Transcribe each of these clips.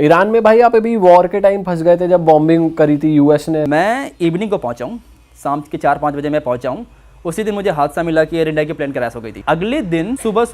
Iran में भाई आप अभी वॉर के टाइम फंस गए थे जब बॉम्बिंग करी थी यूएस ने। मैं इवनिंग को पहुंचा हूँ, शाम के 4-5 बजे मैं पहुंचा हूँ। उसी दिन मुझे हादसा मिला कि एयर इंडिया की प्लेन क्रैश हो गई थी। अगले दिन सुबह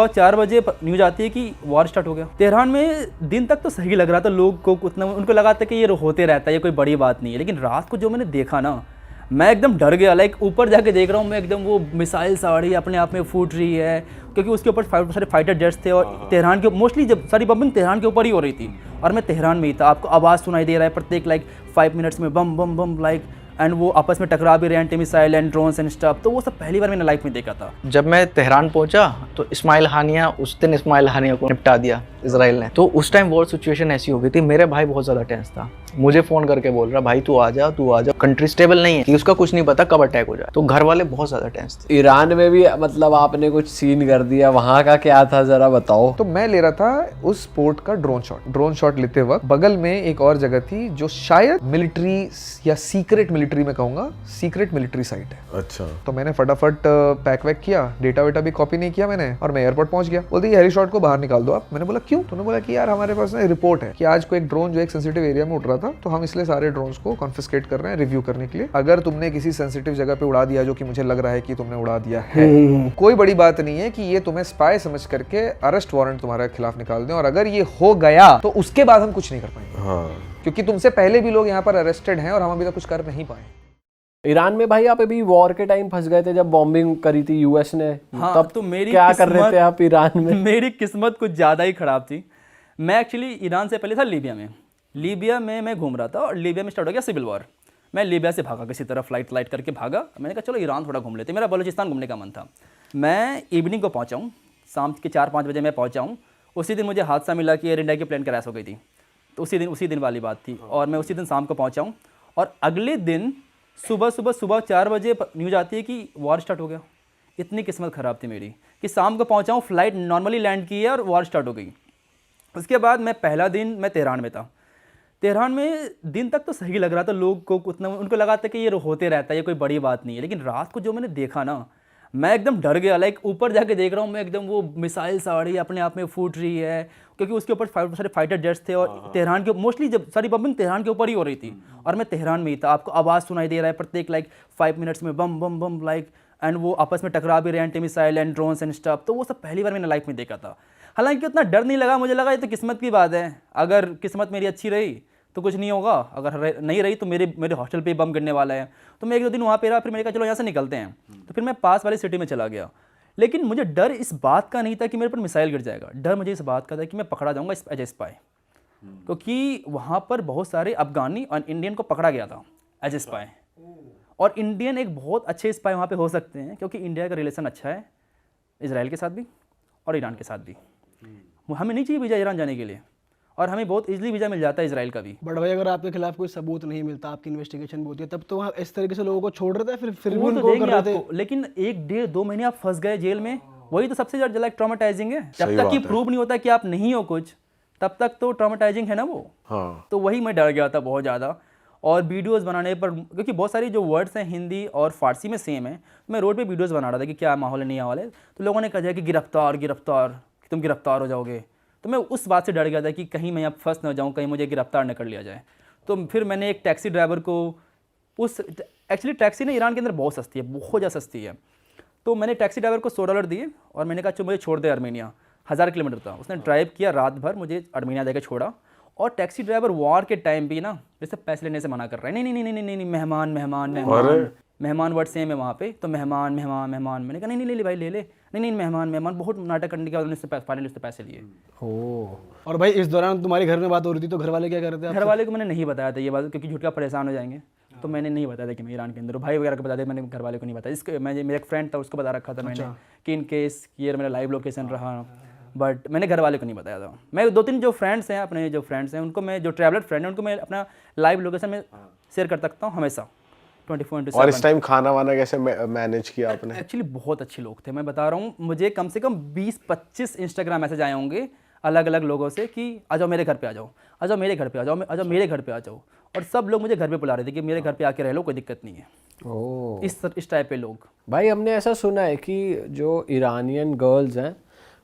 4 बजे न्यूज आती है कि वॉर स्टार्ट हो गया। तेहरान में दिन तक तो सही लग रहा था, लोग को उतना उनको लगा था कि ये होते रहता है, ये कोई बड़ी बात नहीं है। लेकिन रात को जो मैंने देखा ना, मैं एकदम डर गया। लाइक ऊपर जाके देख रहा हूँ मैं, एकदम वो मिसाइल्स आ रही है, अपने आप में फूट रही है, क्योंकि उसके ऊपर सारे फाइटर जेट्स थे। और तेहरान के मोस्टली जब सारी बम्बिंग तेहरान के ऊपर ही हो रही थी, और मैं तेहरान में ही था। आपको आवाज़ सुनाई दे रहा है प्रत्येक लाइक 5 मिनट्स में, बम बम बम लाइक, एंड वो आपस में टकरा भी रहे हैं, anti missile and drones and stuff. तो वो सब पहली बार मैंने लाइफ में देखा था। जब मैं तेहरान पहुंचा तो इस्माइल हानिया, उस दिन इस्माइल हानिया को निपटा दिया इसराइल ने। तो उस टाइम वॉर सिचुएशन ऐसी हो गई थी, मेरे भाई बहुत ज़्यादा टेंस था। मुझे फ़ोन करके बोल रहा, भाई तू आ जा, कंट्री स्टेबल नहीं है, कि उसका कुछ नहीं पता कब अटैक हो जाए। तो घर वाले बहुत ज़्यादा टेंस थे। ईरान में भी मतलब आपने कुछ सीन कर दिया, वहाँ का क्या था जरा बताओ। तो मैं ले रहा था उस पोर्ट का ड्रोन शॉट लेते वक्त बगल में एक और जगह थी जो शायद मिलिट्री या सीक्रेट मिलिट्री में कहूंगा, सीक्रेट मिलिट्री साइट है। अच्छा। तो मैंने फटाफट पैक वैक किया, डेटा वेटा भी कॉपी नहीं किया मैंने, और मैं एयरपोर्ट पहुंच गया। बोलते हेली शॉट को बाहर निकाल दो आप। मैंने बोला क्यों? तो उन्होंने बोला कि यार हमारे पास ना रिपोर्ट है कि आज को एक ड्रोन जो एक सेंसिटिव एरिया में उड़ रहा था, तो हम इसलिए सारे ड्रोन्स को कॉन्फिस्केट कर रहे हैं रिव्यू करने के लिए। अगर तुमने किसी सेंसिटिव जगह पे उड़ा दिया, जो कि मुझे लग रहा है कि तुमने उड़ा दिया है, कोई बड़ी बात नहीं है कि ये तुम्हें स्पाई समझ करके अरेस्ट वारंट तुम्हारे खिलाफ निकाल दें, और अगर ये हो गया तो उसके बाद हम कुछ नहीं कर पाएंगे। हाँ। क्योंकि तुमसे पहले भी लोग यहाँ पर अरेस्टेड हैं और हम अभी तक कुछ कर नहीं पाए। ईरान में भाई आप अभी वॉर के टाइम फंस गए थे जब बॉम्बिंग करी थी यूएस ने। हाँ, तब तो मेरी क्या कर रहे थे आप ईरान में? मेरी किस्मत कुछ ज़्यादा ही ख़राब थी। मैं एक्चुअली ईरान से पहले था लीबिया में मैं घूम रहा था, और लीबिया में स्टार्ट हो गया सिविल वॉर। मैं लीबिया से भागा, किसी तरह फ्लाइट करके भागा। मैंने कहा चलो ईरान थोड़ा घूम लेते, मेरा बलूचिस्तान घूमने का मन था। मैं इवनिंग को पहुंचा हूँ, शाम के 4-5 बजे मैं पहुंचा हूँ। उसी दिन मुझे हादसा मिला कि एयर इंडिया की प्लेन क्रैश हो गई थी। तो उसी दिन वाली बात थी, और मैं उसी दिन शाम को पहुंचा हूँ। और अगले दिन सुबह 4 बजे न्यूज आती है कि वॉर स्टार्ट हो गया। इतनी किस्मत ख़राब थी मेरी कि शाम को पहुंचा हूँ, फ्लाइट नॉर्मली लैंड की है और वॉर स्टार्ट हो गई। उसके बाद मैं पहला दिन मैं तेहरान में था। तेहरान में दिन तक तो सही लग रहा था, लोग को उतना उनको लगा था कि ये होते रहता है, ये कोई बड़ी बात नहीं है। लेकिन रात को जो मैंने देखा ना, मैं एकदम डर गया। लाइक ऊपर जाके देख रहा हूँ मैं, एकदम वो मिसाइल्स आ रही है, अपने आप में फूट रही है, क्योंकि उसके ऊपर सारे फाइटर जेट्स थे। और तेहरान के मोस्टली जब सारी बम्बिंग तेहरान के ऊपर ही हो रही थी, और मैं तेहरान में ही था। आपको आवाज़ सुनाई दे रहा है प्रत्येक लाइक 5 मिनट्स में, बम बम बम लाइक, एंड वो आपस में टकरा भी रहे हैं, anti missile and drones and stuff. तो वो सब पहली बार मैंने लाइफ में देखा था। हालांकि उतना डर नहीं लगा, मुझे लगा ये तो किस्मत की बात है। अगर किस्मत मेरी अच्छी रही तो कुछ नहीं होगा, अगर नहीं रही तो मेरे हॉस्टल पे बम गिरने वाला है। तो मैं 1-2 दिन वहाँ पे रहा, फिर मैंने कहा चलो यहाँ से निकलते हैं। तो फिर मैं पास वाली सिटी में चला गया। लेकिन मुझे डर इस बात का नहीं था कि मेरे पर मिसाइल गिर जाएगा, डर मुझे इस बात का था कि मैं पकड़ा जाऊँगा एज ए स्पाई। क्योंकि वहाँ पर बहुत सारे अफगानी और इंडियन को पकड़ा गया था एज ए स्पाई। और इंडियन एक बहुत अच्छे स्पाई वहाँ पे हो सकते हैं, क्योंकि इंडिया का रिलेशन अच्छा है इजराइल के साथ भी और ईरान के साथ भी। हमें नहीं चाहिए वीज़ा ईरान जाने के लिए, और हमें बहुत इजीली वीज़ा मिल जाता है इजराइल का भी। बट भाई अगर आपके खिलाफ कोई सबूत नहीं मिलता, आपकी इन्वेस्टिगेशन भी होती है, तब तो वहाँ इस तरीके से लोगों को छोड़ रहे थे, फिर भी वो तो उनको देंगे कर रहे थे। आपको, लेकिन 1-1.5-2 महीने आप फंस गए जेल में, वही तो सबसे ज़्यादा लाइक ट्रॉमेटाइजिंग है। जब तक कि प्रूव नहीं होता कि आप नहीं हो कुछ, तब तक तो ट्रॉमेटाइजिंग है ना वो। हाँ। तो वही मैं डर गया था बहुत ज़्यादा। और वीडियोस बनाने पर, क्योंकि बहुत सारी जो वर्ड्स हैं हिंदी और फारसी में सेम है, मैं रोड पे वीडियोस बना रहा था कि क्या माहौल है, नहीं माहौल है। तो लोगों ने कहा कि गिरफ्तार कि तुम गिरफ्तार हो जाओगे। तो मैं उस बात से डर गया था कि कहीं मैं यहाँ फंस न जाऊँ, कहीं मुझे गिरफ्तार न कर लिया जाए। तो फिर मैंने एक टैक्सी ड्राइवर को एक्चुअली टैक्सी ना ईरान के अंदर बहुत सस्ती है, बहुत ज़्यादा सस्ती है। तो मैंने टैक्सी ड्राइवर को $100 दिए, और मैंने कहा चलो मुझे छोड़ दे अर्मेनिया। 1000 किलोमीटर था, उसने ड्राइव किया रात भर, मुझे अर्मेनिया देकर छोड़ा। और टैक्सी ड्राइवर वॉर के टाइम भी ना जैसे पैसे लेने से मना कर रहा है, नहीं, मेहमान वर्ड सेम है वहाँ पे। तो मेहमान, मैंने कहा नहीं भाई ले ले, नहीं मेहमान, बहुत नाटक करने के बाद उन्होंने फाइनली उससे पैसे लिए। और भाई इस दौरान तुम्हारी घर में बात हो रही थी, तो घर वाले क्या कर रहे थे आपसे? घर वाले को मैंने नहीं बताया था ये बात, क्योंकि झूठ का परेशान हो जाएंगे। तो मैंने नहीं बताया था कि मैं ईरान के अंदर, भाई वगैरह को बता दिया, मैंने घर वाले को नहीं बताया। इसके मेरा एक फ्रेंड था, उसको बता रखा था मैंने कि इन केस ये मेरा लाइव लोकेशन रहा, बट मैंने घर वाले को नहीं बताया था। मैं 2-3 जो फ्रेंड्स हैं उनको, मैं जो ट्रैवलर फ्रेंड हैं उनको मैं अपना लाइव लोकेशन में शेयर कर सकता हूँ हमेशा 24/7। और इस टाइम खाना वाना कैसे मैनेज किया आपने? एक्चुअली बहुत अच्छे लोग थे, मैं बता रहा हूँ। मुझे कम से कम 20-25 इंस्टाग्राम मैसेज आए होंगे अलग अलग लोगों से कि आ जाओ मेरे घर पे, आ जाओ मेरे घर पे, आ जाओ मेरे घर पे आ जाओ। और सब लोग मुझे घर पे बुला रहे थे कि मेरे घर पे आके रह लो, कोई दिक्कत नहीं है। इस टाइप पे लोग। भाई हमने ऐसा सुना है कि जो ईरानियन गर्ल्स हैं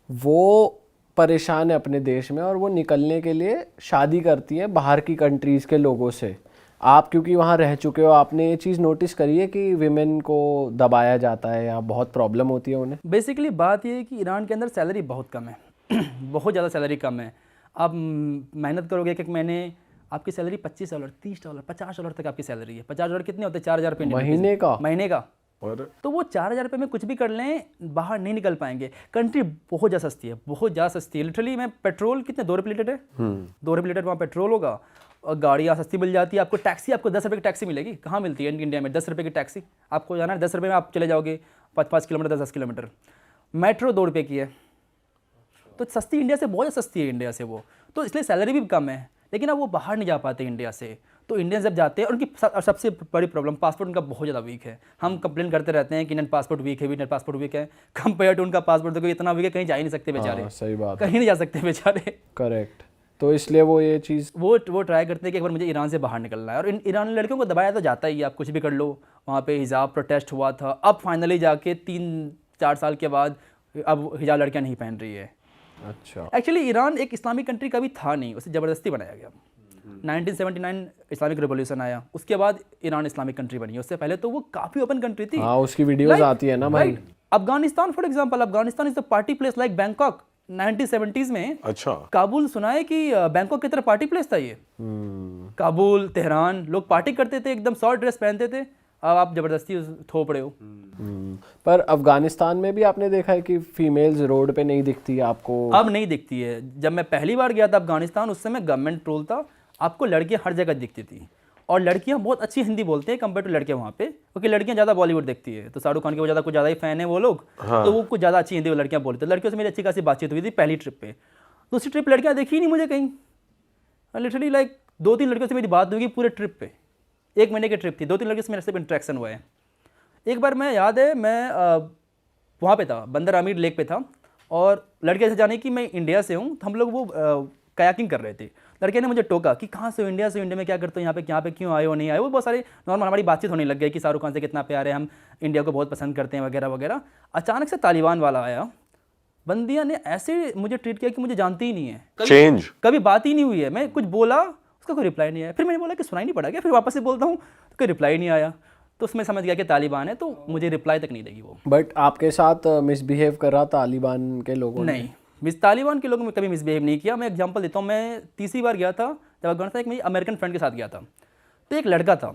वो परेशान है अपने देश में और वो निकलने के लिए शादी करती हैं बाहर की कंट्रीज़ के लोगों से। आप क्योंकि वहाँ रह चुके हो, आपने ये चीज़ नोटिस करी है कि विमेन को दबाया जाता है या बहुत प्रॉब्लम होती है उन्हें? बेसिकली बात ये है कि ईरान के अंदर सैलरी बहुत कम है बहुत ज़्यादा सैलरी कम है। आप मेहनत करोगे एक महीने, आपकी सैलरी $25, $30, $50 तक आपकी सैलरी है। $50 कितने होते हैं? 4,000 रुपये महीने का? महीने का। और तो वो 4,000 रुपये में कुछ भी कर लें, बाहर नहीं निकल पाएंगे। कंट्री बहुत ज़्यादा सस्ती है, बहुत ज़्यादा सस्ती है। लिटरली मैं पेट्रोल कितने ₹2 लीटर है, ₹2 लीटर वहाँ पेट्रोल होगा और गाड़ियाँ सस्ती मिल जाती है। आपको टैक्सी, आपको 10 रुपये की टैक्सी मिलेगी। कहाँ मिलती है इंडिया में 10 रुपये की टैक्सी? आपको जाना है 10 रुपये में आप चले जाओगे 5-5 किलोमीटर, 10-10 किलोमीटर। मेट्रो 2 रुपये की है, तो सस्ती, इंडिया से बहुत ज़्यादा सस्ती है इंडिया से वो। तो इसलिए सैलरी भी कम है, लेकिन अब वो बाहर नहीं जा पाते इंडिया से। तो इंडियन जब जाते हैं, उनकी सबसे बड़ी प्रॉब्लम पासपोर्ट उनका बहुत ज़्यादा वीक है। हम कंप्लेन करते रहते हैं कि इंडियन पासपोर्ट वीक है, इंडियन पासपोर्ट वीक है। कंपेयर टू उनका पासपोर्ट देखो इतना वीक है, कहीं जा ही नहीं सकते बेचारे। हाँ, सही बात, कहीं नहीं जा सकते बेचारे। करेक्ट। तो इसलिए वो ये चीज़ वो ट्राई करते हैं कि एक बार मुझे ईरान से बाहर निकलना है। और ईरानी लड़कियों को दबाया तो जाता ही है, आप कुछ भी कर लो। वहाँ पे हिजाब प्रोटेस्ट हुआ था, अब फाइनली जाके 3-4 साल के बाद अब हिजाब लड़कियाँ नहीं पहन रही है। अच्छा, एक्चुअली ईरान एक इस्लामिक कंट्री कभी था नहीं, उसे ज़बरदस्ती बनाया गया। 1979 इस्लामिक रिवॉल्यूशन आया, उसके बाद ईरान इस्लामिक कंट्री बनी। उससे पहले तो वो काफ़ी ओपन कंट्री थी। हाँ, उसकी वीडियोस आती है ना भाई। Afghanistan for example, Afghanistan is the party place like Bangkok. 1970s में अच्छा, काबुल सुना है कि बैंकॉक की तरह पार्टी प्लेस था ये। काबुल, तेहरान, लोग पार्टी करते थे, एकदम शॉर्ट ड्रेस पहनते थे। अब आप जबरदस्ती थोप रहे हो। पर अफगानिस्तान में भी आपने देखा है कि फीमेल्स रोड पे नहीं दिखती है आपको? अब नहीं दिखती है। जब मैं पहली बार गया था अफगानिस्तान, उस समय गवर्नमेंट रूल था, आपको लड़कियां हर जगह दिखती थी। और लड़कियां बहुत अच्छी हिंदी बोलते हैं कंपेयर टू लड़कियां वहाँ पे, क्योंकि लड़कियां ज़्यादा बॉलीवुड देखती है। तो शाहरुख खान के वो ज़्यादा कुछ ज़्यादा ही फैन है वो लोग। तो वो कुछ ज़्यादा अच्छी हिंदी लड़कियां बोलते हैं। लड़कियों से मेरी अच्छी खासी बातचीत हुई थी पहली ट्रिप पे। दूसरी ट्रिप लड़कियां देखी ही नहीं मुझे कहीं। लिटरली लाइक 2-3 लड़कियों से मेरी बात हुई पूरे ट्रिप पे। 1 महीने की ट्रिप थी, 2-3 लड़कियों से मेरा सिर्फ इंट्रैक्शन हुआ है। एक बार मैं याद है, मैं वहाँ पे था, बंदर आमिर लेक पे था, और लड़के ऐसे जाने कि मैं इंडिया से हूँ। तो हम लोग वो कायाकिंग कर रहे थे। लड़के ने मुझे टोका कि कहाँ से हो, इंडिया से हो, इंडिया में क्या करते हो, यहाँ पे क्यों आए हो, नहीं आए हो। बहुत सारे नॉर्मल हमारी बातचीत होने लग गई कि शाहरुख खान से कितना प्यार है, हम इंडिया को बहुत पसंद करते हैं वगैरह वगैरह। अचानक से तालिबान वाला आया, बंदिया ने ऐसे मुझे ट्रीट किया कि मुझे जानती ही नहीं है, चेंज कभी बात ही नहीं हुई है। मैं कुछ बोला, उसका कोई रिप्लाई नहीं आया। फिर मैंने बोला कि सुनाई नहीं पड़ा क्या, फिर वापस से बोलता हूँ तो कोई रिप्लाई नहीं आया। तो उसमें समझ गया कि तालिबान है, तो मुझे रिप्लाई तक नहीं देगी वो। बट आपके साथ मिसबिहेव कर रहा तालिबान के लोगों ने? नहीं, तालिबान के लोगों में कभी मिसबिहेव नहीं किया। मैं एग्जांपल देता हूँ। मैं तीसरी बार गया था जब अफगानिस्तान, एक मेरी अमेरिकन फ्रेंड के साथ गया था। तो एक लड़का था,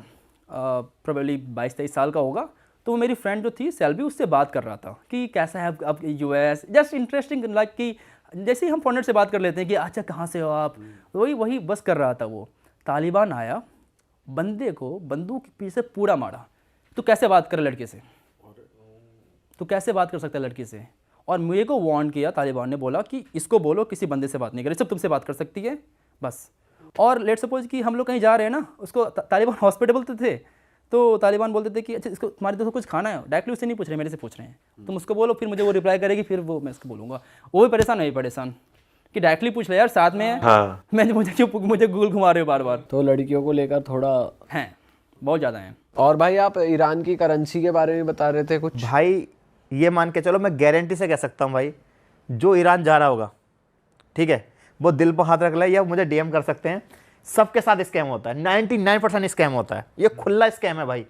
प्रोबेबली 22-23 साल का होगा। तो वो मेरी फ्रेंड जो थी सेल्वी, उससे बात कर रहा था कि कैसा है अब US, जस्ट इंटरेस्टिंग, लाइक कि जैसे ही हम फॉरनर से बात कर लेते हैं कि अच्छा कहाँ से हो आप, वही बस कर रहा था वो। तालिबान आया, बंदे को बंदूक के पीछे पूरा मारा। तो कैसे बात करे लड़के से, तो कैसे बात कर सकता है लड़के से। और मुझे को वार्न किया तालिबान ने, बोला कि इसको बोलो किसी बंदे से बात नहीं करे, सिर्फ तुमसे बात कर सकती है बस। और लेट सपोज कि हम लोग कहीं जा रहे हैं ना, उसको तालिबान हॉस्पिटल थे, तो तालिबान बोलते थे कि अच्छा इसको तुम्हारे दोस्तों कुछ खाना है, डायरेक्टली उससे नहीं पूछ रहे, मेरे से पूछ रहे हैं, तुम उसको बोलो, फिर मुझे वो रिप्लाई करेगी, फिर वो मैं उसको बोलूँगा। वो भी परेशान, नहीं परेशान कि डायरेक्टली पूछ ले यार, साथ में है। हाँ। मुझे गूगल घुमा रहे हो बार बार। तो लड़कियों को लेकर थोड़ा हैं, बहुत ज़्यादा हैं। और भाई आप ईरान की करेंसी के बारे में बता रहे थे कुछ? भाई ये मान के चलो, मैं गारंटी से कह सकता हूँ भाई, जो ईरान जा रहा होगा, ठीक है, वो दिल पर हाथ रख ले या मुझे DM कर सकते हैं, सबके साथ स्कैम होता है। 99% स्कैम होता है, ये खुला स्कैम है भाई।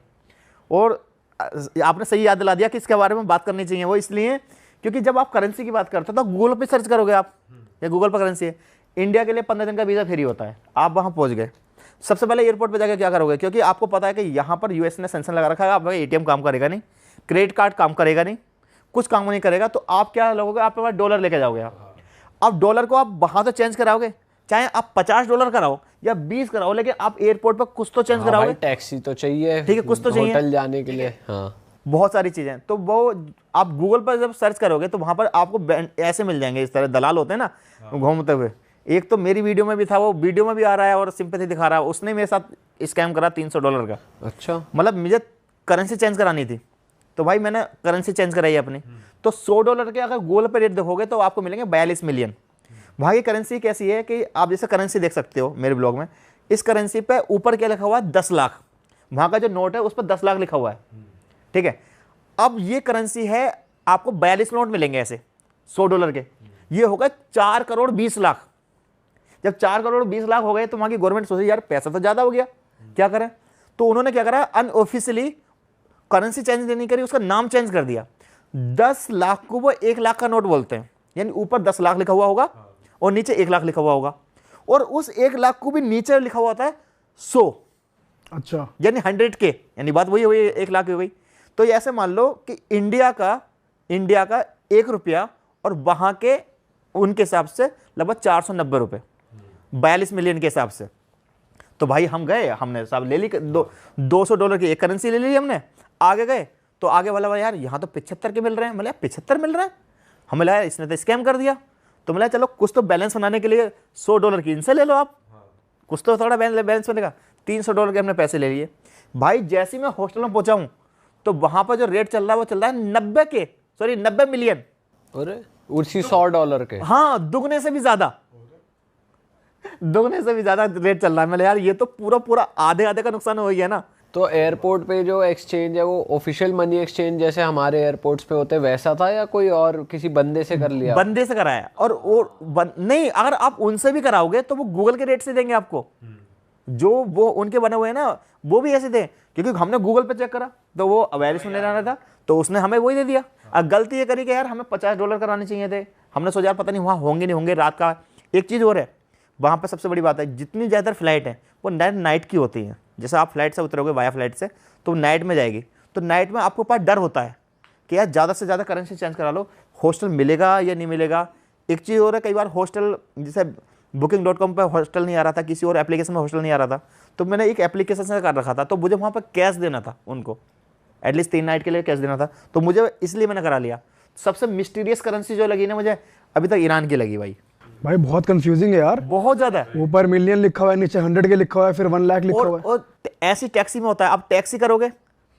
और आपने सही याद दिला दिया कि इसके बारे में बात करनी चाहिए। वो इसलिए क्योंकि जब आप करेंसी की बात करते हो तो गूगल पे सर्च करोगे आप, या गूगल पर करेंसी है, इंडिया के लिए 15 दिन का वीज़ा फ्री होता है। आप वहाँ पहुँच गए, सबसे पहले एयरपोर्ट पे जाकर क्या करोगे, क्योंकि आपको पता है कि यहाँ पर US ने सेंक्शन लगा रखा है, आपका ATM काम करेगा नहीं, क्रेडिट कार्ड काम करेगा नहीं, कुछ काम नहीं करेगा। तो आप क्या लोगे, आपके पास डॉलर लेके जाओगे। आप अब डॉलर को आप वहाँ तो चेंज कराओगे, चाहे आप $50 कराओ या 20 कराओ, लेकिन आप एयरपोर्ट पर कुछ तो चेंज कराओगे। टैक्सी तो चाहिए, ठीक है, कुछ तो चाहिए होटल जाने के लिए। हाँ, बहुत सारी चीज़ें। तो वो आप गूगल पर जब सर्च करोगे तो वहाँ पर आपको ऐसे मिल जाएंगे, इस तरह दलाल होते हैं ना घूमते हुए। एक तो मेरी वीडियो में भी था, वो वीडियो में भी आ रहा है और सिंपैथी दिखा रहा है। उसने मेरे साथ स्कैम करा $300 का। अच्छा, मतलब मुझे करेंसी चेंज करानी थी, तो भाई मैंने करेंसी चेंज कराई अपनी। तो $100 के अगर गूगल पे रेट देखोगे तो आपको मिलेंगे 42 मिलियन। वहाँ की करेंसी कैसी है कि आप जैसे करेंसी देख सकते हो मेरे ब्लॉग में, इस करेंसी पे ऊपर क्या लिखा हुआ है, 10 लाख। वहाँ का जो नोट है उस पर 10 लाख लिखा हुआ है, ठीक है। अब ये करेंसी है, आपको 42 नोट मिलेंगे ऐसे $100 के। ये होगा 4 करोड़ 20 लाख। जब 4 करोड़ 20 लाख हो गए तो वहाँ की गवर्नमेंट सोची यार पैसा तो ज़्यादा हो गया, क्या करें। तो उन्होंने क्या करा, अनऑफिशियली करेंसी चेंज नहीं करी, उसका नाम चेंज कर दिया। 10 लाख को वो 1 लाख का नोट बोलते हैं, यानी ऊपर 10 लाख लिखा हुआ होगा और नीचे 1 लाख लिखा हुआ होगा, और उस 1 लाख को भी नीचे लिखा हुआ होता है 100, अच्छा, यानी 100K, यानी बात वही हुई, 1 लाख हो गई। तो ये ऐसे मान लो कि इंडिया का 1 रुपया और वहाँ के उनके हिसाब से लगभग 490 रुपये, 42 मिलियन के हिसाब से। तो भाई हम गए, हमने साहब ले ली $200 की एक करेंसी ले ली हमने, आगे गए तो आगे वाला भाई यार यहाँ तो 75 के मिल रहे हैं। मतलब 75 मिल रहे हैं, हमें लगा इसने तो स्कैम कर दिया। तो मतलब चलो कुछ तो बैलेंस बनाने के लिए $100 की इनसे ले लो आप, कुछ तो थोड़ा बैलेंस बनेगा। $300 के हमने पैसे ले लिए। भाई जैसे ही मैं हॉस्टल में पहुंचा हूँ तो वहाँ पर जो रेट चल रहा है वो चल रहा है 90 मिलियन। अरे उसी $100 के। हाँ, दुगने से भी ज्यादा, दुगने से भी ज्यादा रेट चल रहा है। मैंने यार ये तो पूरा आधे का नुकसान हो गया ना। तो एयरपोर्ट पे जो एक्सचेंज है वो ऑफिशियल मनी एक्सचेंज जैसे हमारे एयरपोर्ट्स पे होते हैं वैसा था, या कोई और किसी बंदे से कर लिया? बंदे से कराया, और नहीं, अगर आप उनसे भी कराओगे तो वो गूगल के रेट से देंगे आपको, जो वो उनके बने हुए हैं ना वो भी ऐसे दें, क्योंकि हमने गूगल पे चेक करा तो वो अवेयरनेस में लेना था तो उसने हमें वही दे दिया। अब गलती ये करी कि यार हमें $50 कराने चाहिए थे, हमने सोचा यार पता नहीं वहाँ होंगे नहीं होंगे रात का। एक चीज़ और है वहाँ पर, सबसे बड़ी बात है जितनी ज़्यादा फ्लाइट है वो नाइट की होती हैं। जैसे आप फ्लाइट से उतरोगे वाया फ्लाइट से तो नाइट में जाएगी, तो नाइट में आपको पास डर होता है कि यार ज़्यादा से ज़्यादा करेंसी चेंज करा लो, हॉस्टल मिलेगा या नहीं मिलेगा। एक चीज़ और है, कई बार हॉस्टल जैसे booking.com पर हॉस्टल नहीं आ रहा था, किसी और एप्लीकेशन में हॉस्टल नहीं आ रहा था, तो मैंने एक एप्लीकेशन से कर रखा था, तो मुझे वहाँ पर कैश देना था उनको, एटलीस्ट 3 नाइट के लिए कैश देना था, तो मुझे इसलिए मैंने करा लिया। सबसे मिस्टीरियस करेंसी जो लगी ना मुझे अभी तक ईरान की लगी भाई बहुत कंफ्यूजिंग है यार। बहुत ज़्यादा। ऊपर मिलियन लिखा हुआ है, नीचे 100 के लिखा हुआ है, फिर 1 लाख लिखा हुआ है। और ऐसी टैक्सी में होता है, आप टैक्सी करोगे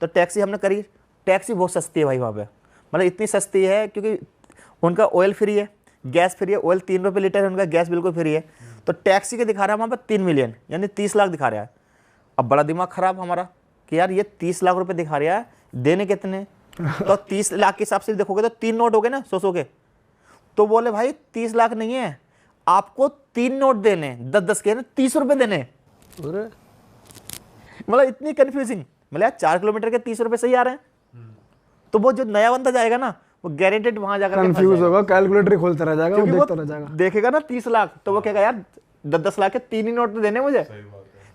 तो टैक्सी हमने करी, टैक्सी बहुत सस्ती है भाई वहाँ पे, मतलब इतनी सस्ती है क्योंकि उनका ऑयल फ्री है, गैस फ्री है, ऑयल 3 रुपये लीटर है उनका, गैस बिल्कुल फ्री है। तो टैक्सी के दिखा रहा है वहाँ पर 3 मिलियन यानी 30 लाख दिखा रहा है। अब बड़ा दिमाग खराब हमारा कि यार ये 30 लाख रुपए दिखा रहा है, देने कितने? तो 30 लाख के हिसाब से देखोगे तो 3 नोट हो गए ना 100 के। तो बोले भाई 30 लाख नहीं है, आपको 3 नोट देने 10-10 के, 30 रुपए देने। मतलब इतनी कंफ्यूजिंग, मतलब यार 4 किलोमीटर के 30 रुपए सही आ रहे हैं। तो वो जो नया बंदा जाएगा ना वो गारंटेड वहां जाकर कंफ्यूज होगा, कैलकुलेटर खोलता रह जाएगा, वो क्योंकि देखता रह जाएगा। देखेगा ना 30 लाख तो वो कहेगा यार 10-10 लाख के 3 ही नोट तो देने मुझे।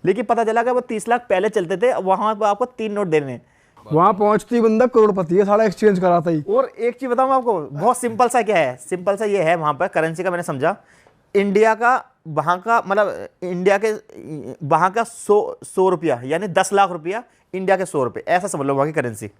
लेकिन पता चला कि वो 30 लाख पहले चलते थे, वहां पर आपको 3 नोट देने। वहां पहुंचती ही बंदा करोड़पति है, सारा एक्सचेंज कराता ही। और एक चीज बताऊं आपको, बहुत सिंपल सा क्या है, सिंपल सा ये है वहां पर करेंसी का मैंने समझा, इंडिया का वहां का मतलब इंडिया के वहां का 100 रुपया यानी 10 लाख रुपया इंडिया के 100 रुपये, ऐसा समझ लो वहां की करेंसी।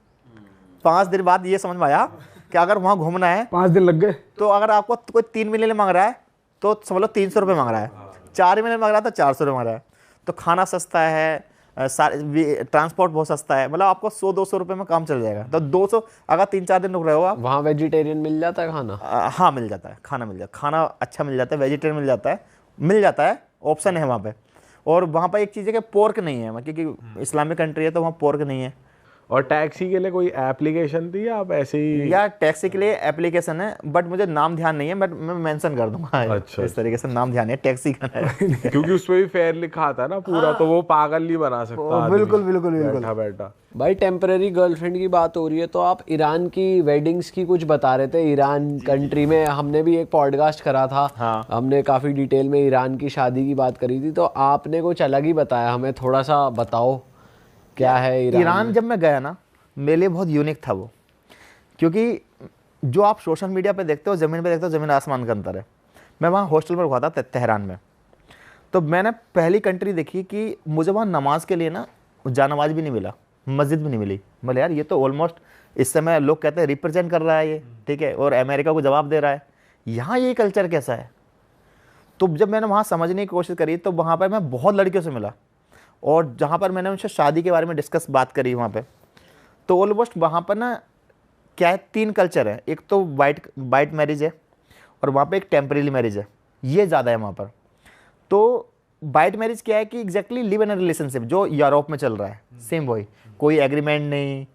5 दिन बाद ये समझ में आया कि अगर वहां घूमना है 5 दिन लग गए तो अगर आपको कोई 3 मिलियन मांग रहा है तो समझ लो 300 रुपये मांग रहा है, 4 मिलियन मांग रहा है तो 400 रुपये मांग रहा है। तो खाना सस्ता है, ट्रांसपोर्ट बहुत सस्ता है, मतलब आपको 100-200 रुपये में काम चल जाएगा। तो 200 अगर 3-4 दिन रुक रहे हो आप, वहाँ वेजिटेरियन मिल जाता है खाना? हाँ मिल जाता है, खाना मिल जाता है, खाना अच्छा मिल जाता है, वेजिटेरियन मिल जाता है, ऑप्शन है वहाँ पे। और वहाँ पर एक चीज़ है कि पोर्क नहीं है, क्योंकि इस्लामिक कंट्री है तो वहाँ पोर्क नहीं है। और टैक्सी के लिए कोई एप्लीकेशन थी या आप ऐसे ही? यार टैक्सी के लिए एप्लीकेशन है, बट मुझे नाम ध्यान नहीं है, बट मैं मेंशन कर दूंगा। अच्छा, इस तरीके से नाम ध्यान है, टैक्सी का है। क्योंकि उस पे भी फेयर लिखा आता है ना पूरा, तो वो पागल नहीं बना सकता आदमी बिल्कुल बिल्कुल बिल्कुल। बैठा बैठा। भाई टेम्पररी गर्लफ्रेंड की बात हो रही है तो आप ईरान की वेडिंग्स की कुछ बता रहे थे। ईरान कंट्री में हमने भी एक पॉडकास्ट करा था, हाँ। हमने काफ़ी डिटेल में ईरान की शादी की बात करी थी, तो आपने कुछ अलग ही बताया, हमें थोड़ा सा बताओ क्या है ईरान जब मैं गया ना मेरे लिए बहुत यूनिक था वो, क्योंकि जो आप सोशल मीडिया पे देखते हो, ज़मीन पे देखते हो, ज़मीन आसमान का अंतर है। मैं वहाँ हॉस्टल पर हुआ था तेहरान में, तो मैंने पहली कंट्री देखी कि मुझे वहाँ नमाज के लिए ना जानमाज भी नहीं मिला, मस्जिद भी नहीं मिली। बोले यार ये तो ऑलमोस्ट इस समय लोग कहते हैं रिप्रेजेंट कर रहा है ये, ठीक है, और अमेरिका को जवाब दे रहा है। यहाँ ये कल्चर कैसा है? तो जब मैंने वहाँ समझने की कोशिश करी तो वहाँ पर मैं बहुत लड़कियों से मिला, और जहाँ पर मैंने उनसे शादी के बारे में डिस्कस बात करी वहाँ पर, तो ऑलमोस्ट वहाँ पर ना क्या है, 3 कल्चर है। एक तो वाइट मैरिज है, और वहाँ पे एक टेम्परेरी मैरिज है, ये ज़्यादा है वहाँ पर। तो वाइट मैरिज क्या है कि एग्जैक्टली लिव इन रिलेशनशिप जो यूरोप में चल रहा है, सेम वही, कोई एग्रीमेंट नहीं,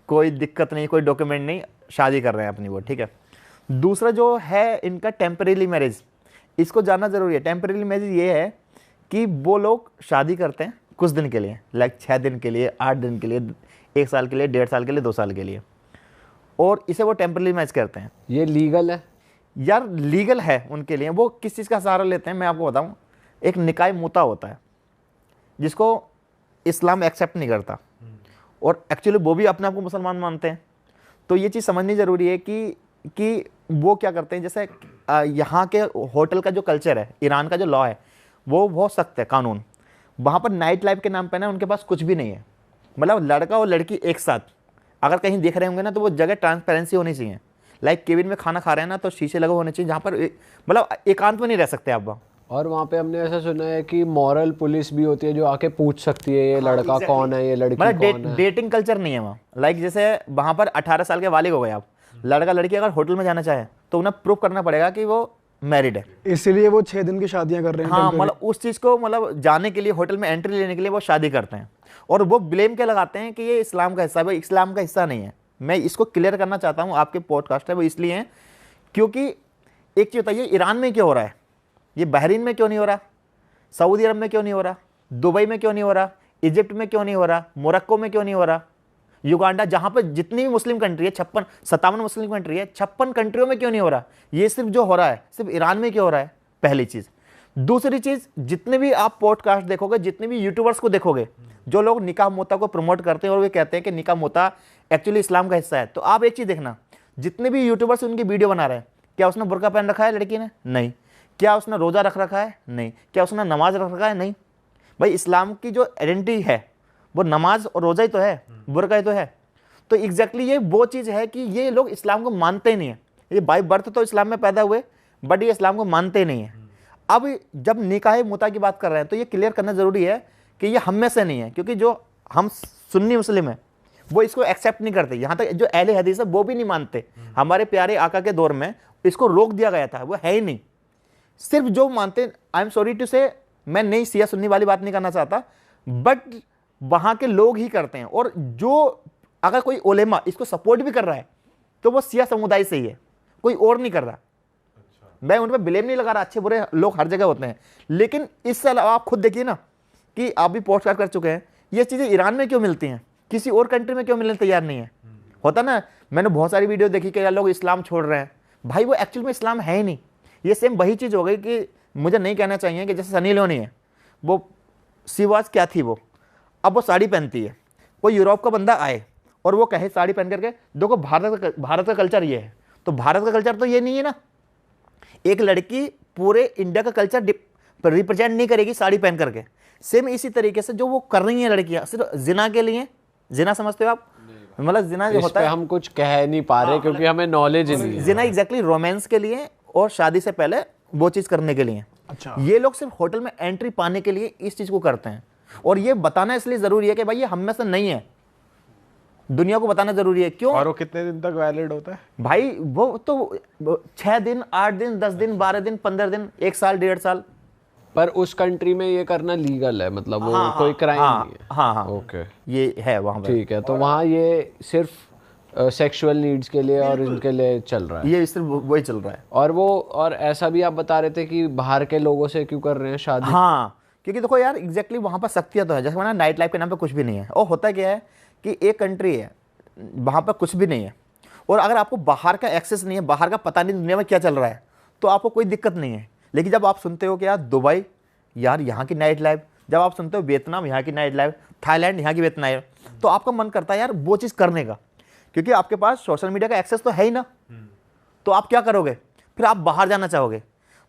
कोई दिक्कत नहीं, कोई डॉक्यूमेंट नहीं, शादी कर रहे हैं अपनी वो, ठीक है। दूसरा जो है इनका टेम्परेरी मैरिज, इसको जानना ज़रूरी है। टेम्परेरी मैरिज ये है कि वो लोग शादी करते हैं कुछ दिन के लिए, लाइक 6 दिन के लिए, 8 दिन के लिए, 1 साल के लिए, 1.5 साल के लिए, 2 साल के लिए, और इसे वो टेम्परेरी मैरिज करते हैं। ये लीगल है? यार लीगल है उनके लिए। वो किस चीज़ का सहारा लेते हैं मैं आपको बताऊँ, एक निकाय मुता होता है जिसको इस्लाम एक्सेप्ट नहीं करता, और एक्चुअली वो भी अपने आप को मुसलमान मानते हैं। तो ये चीज़ समझनी ज़रूरी है कि वो क्या करते हैं। जैसे यहाँ के होटल का जो कल्चर है, ईरान का जो लॉ है वो बहुत सख्त है कानून। वहाँ पर नाइट लाइफ के नाम पे ना उनके पास कुछ भी नहीं है। मतलब लड़का और लड़की एक साथ अगर कहीं देख रहे होंगे ना तो वो जगह ट्रांसपेरेंसी होनी चाहिए। लाइक केबिन में खाना खा रहे हैं ना तो शीशे लगे होने चाहिए, जहाँ पर मतलब एकांत में नहीं रह सकते आप वहाँ। और वहाँ पे हमने ऐसा सुना है कि मॉरल पुलिस भी होती है जो आके पूछ सकती है ये लड़का कौन है, ये लड़की मतलब कौन है। डेटिंग कल्चर नहीं है वहाँ। लाइक जैसे वहाँ पर 18 साल के वालिद हो गए आप, लड़का लड़की अगर होटल में जाना चाहे तो उन्हें प्रूव करना पड़ेगा कि वो मैरिड है। इसीलिए वो 6 दिन की शादियां कर रहे हैं। हाँ, मतलब उस चीज़ को मतलब जाने के लिए, होटल में एंट्री लेने के लिए वो शादी करते हैं। और वो ब्लेम क्या लगाते हैं कि ये इस्लाम का हिस्सा है। भाई इस्लाम का हिस्सा नहीं है। मैं इसको क्लियर करना चाहता हूँ, आपके पॉडकास्ट है वो इसलिए हैं क्योंकि एक चीज़ बताइए, ईरान में क्यों हो रहा है, ये बहरीन में क्यों नहीं हो रहा, सऊदी अरब में क्यों नहीं हो रहा, दुबई में क्यों नहीं हो रहा, इजिप्ट में क्यों नहीं हो रहा, मोरक्को में क्यों नहीं हो रहा, युगांडा, जहाँ पर जितनी भी मुस्लिम कंट्री है 57 मुस्लिम कंट्री है, 56 कंट्रियों में क्यों नहीं हो रहा। ये सिर्फ जो हो रहा है सिर्फ ईरान में क्यों हो रहा है, पहली चीज़। दूसरी चीज़, जितने भी आप पॉडकास्ट देखोगे, जितने भी यूट्यूबर्स को देखोगे जो लोग निकाह मोता को प्रमोट करते हैं और वे कहते हैं कि निकाह मोता एक्चुअली इस्लाम का हिस्सा है, तो आप एक चीज़ देखना, जितने भी यूट्यूबर्स उनकी वीडियो बना रहे हैं, क्या उसने बुर्का पहन रखा है लड़की ने? नहीं। क्या उसने रोज़ा रख रखा है? नहीं। क्या उसने नमाज रख रखा है? नहीं। भाई इस्लाम की जो आइडेंटिटी है वो नमाज और रोज़ा ही तो है, बुर्का ही तो है। तो एग्जैक्टली ये वो चीज़ है कि ये लोग इस्लाम को मानते ही नहीं है। ये बाई बर्थ तो इस्लाम में पैदा हुए बट ये इस्लाम को मानते ही नहीं है। अब जब निकाह मुता की बात कर रहे हैं तो ये क्लियर करना ज़रूरी है कि ये हम में से नहीं है, क्योंकि जो हम सुन्नी मुस्लिम हैं वो इसको एक्सेप्ट नहीं करते। यहाँ तक जो अहले हदीस है वो भी नहीं मानते। हमारे प्यारे आका के दौर में इसको रोक दिया गया था, वो है ही नहीं। सिर्फ जो मानते, आई एम सॉरी टू से, मैं नहीं सिया सुन्नी वाली बात नहीं करना चाहता, बट वहाँ के लोग ही करते हैं। और जो अगर कोई उलेमा इसको सपोर्ट भी कर रहा है तो वो सिया समुदाय से ही है, कोई और नहीं कर रहा। मैं उन पर ब्लेम नहीं लगा रहा, अच्छे बुरे लोग हर जगह होते हैं, लेकिन इससे अलावा आप खुद देखिए ना कि आप भी पॉडकास्ट कर चुके हैं, ये चीज़ें ईरान में क्यों मिलती हैं, किसी और कंट्री में क्यों मिलने तैयार नहीं है। होता ना, मैंने बहुत सारी वीडियो देखी कि यार लोग इस्लाम छोड़ रहे हैं। भाई वो एक्चुअल में इस्लाम है ही नहीं। ये सेम वही चीज़ हो गई कि मुझे नहीं कहना चाहिए कि जैसे सनी लियोनी है, वो सिवाज क्या थी, वो अब वो साड़ी पहनती है। कोई यूरोप का बंदा आए और वो कहे साड़ी पहन करके देखो भारत का कल्चर ये है, तो भारत का कल्चर तो ये नहीं है ना। एक लड़की पूरे इंडिया का कल्चर रिप्रेजेंट नहीं करेगी साड़ी पहन करके। सेम इसी तरीके से जो वो कर रही हैं लड़कियां सिर्फ जिना के लिए, जिना समझते हो आप, मतलब जिना जो होता है, हम कुछ कह नहीं पा रहे क्योंकि हमें नॉलेज ही नहीं है। जिना एग्जैक्टली रोमांस के लिए और शादी से पहले वो चीज़ करने के लिए। अच्छा, ये लोग सिर्फ होटल में एंट्री पाने के लिए इस चीज़ को करते हैं। और ये बताना इसलिए ज़रूरी है कि भाई ये हम में से नहीं है, दुनिया को बताना ज़रूरी है। क्यों? और वो कितने दिन तक वैलिड होता है भाई वो तो 6 दिन, 8 दिन, 10 दिन, 12 दिन, 15 दिन, 1 साल, 1.5 साल। पर उस कंट्री में ये करना लीगल है, मतलब वो कोई क्राइम नहीं है। हाँ, ओके, ये है वहाँ पर। ठीक है। तो वहाँ ये सिर्फ सेक्सुअल नीड्स के लिए और इनके लिए चल रहा है। ये सिर्फ वही चल रहा है। और ऐसा भी आप बता रहे थे कि बाहर के लोगों से क्यों कर रहे हैं शादी? हाँ, क्योंकि देखो यार एग्जैक्टली वहाँ पर सख्तियाँ तो है। जैसे मैंने नाइट लाइफ के नाम पे कुछ भी नहीं है। और होता क्या है कि एक कंट्री है वहाँ पर कुछ भी नहीं है, और अगर आपको बाहर का एक्सेस नहीं है, बाहर का पता नहीं दुनिया में क्या चल रहा है, तो आपको कोई दिक्कत नहीं है। लेकिन जब आप सुनते हो कि यार दुबई, यार यहाँ की नाइट लाइफ, जब आप सुनते हो वियतनाम, यहाँ की नाइट लाइफ, थाईलैंड, यहाँ की नाइट लाइफ, तो आपका मन करता है यार वो चीज़ करने का, क्योंकि आपके पास सोशल मीडिया का एक्सेस तो है ही ना। तो आप क्या करोगे फिर? आप बाहर जाना चाहोगे।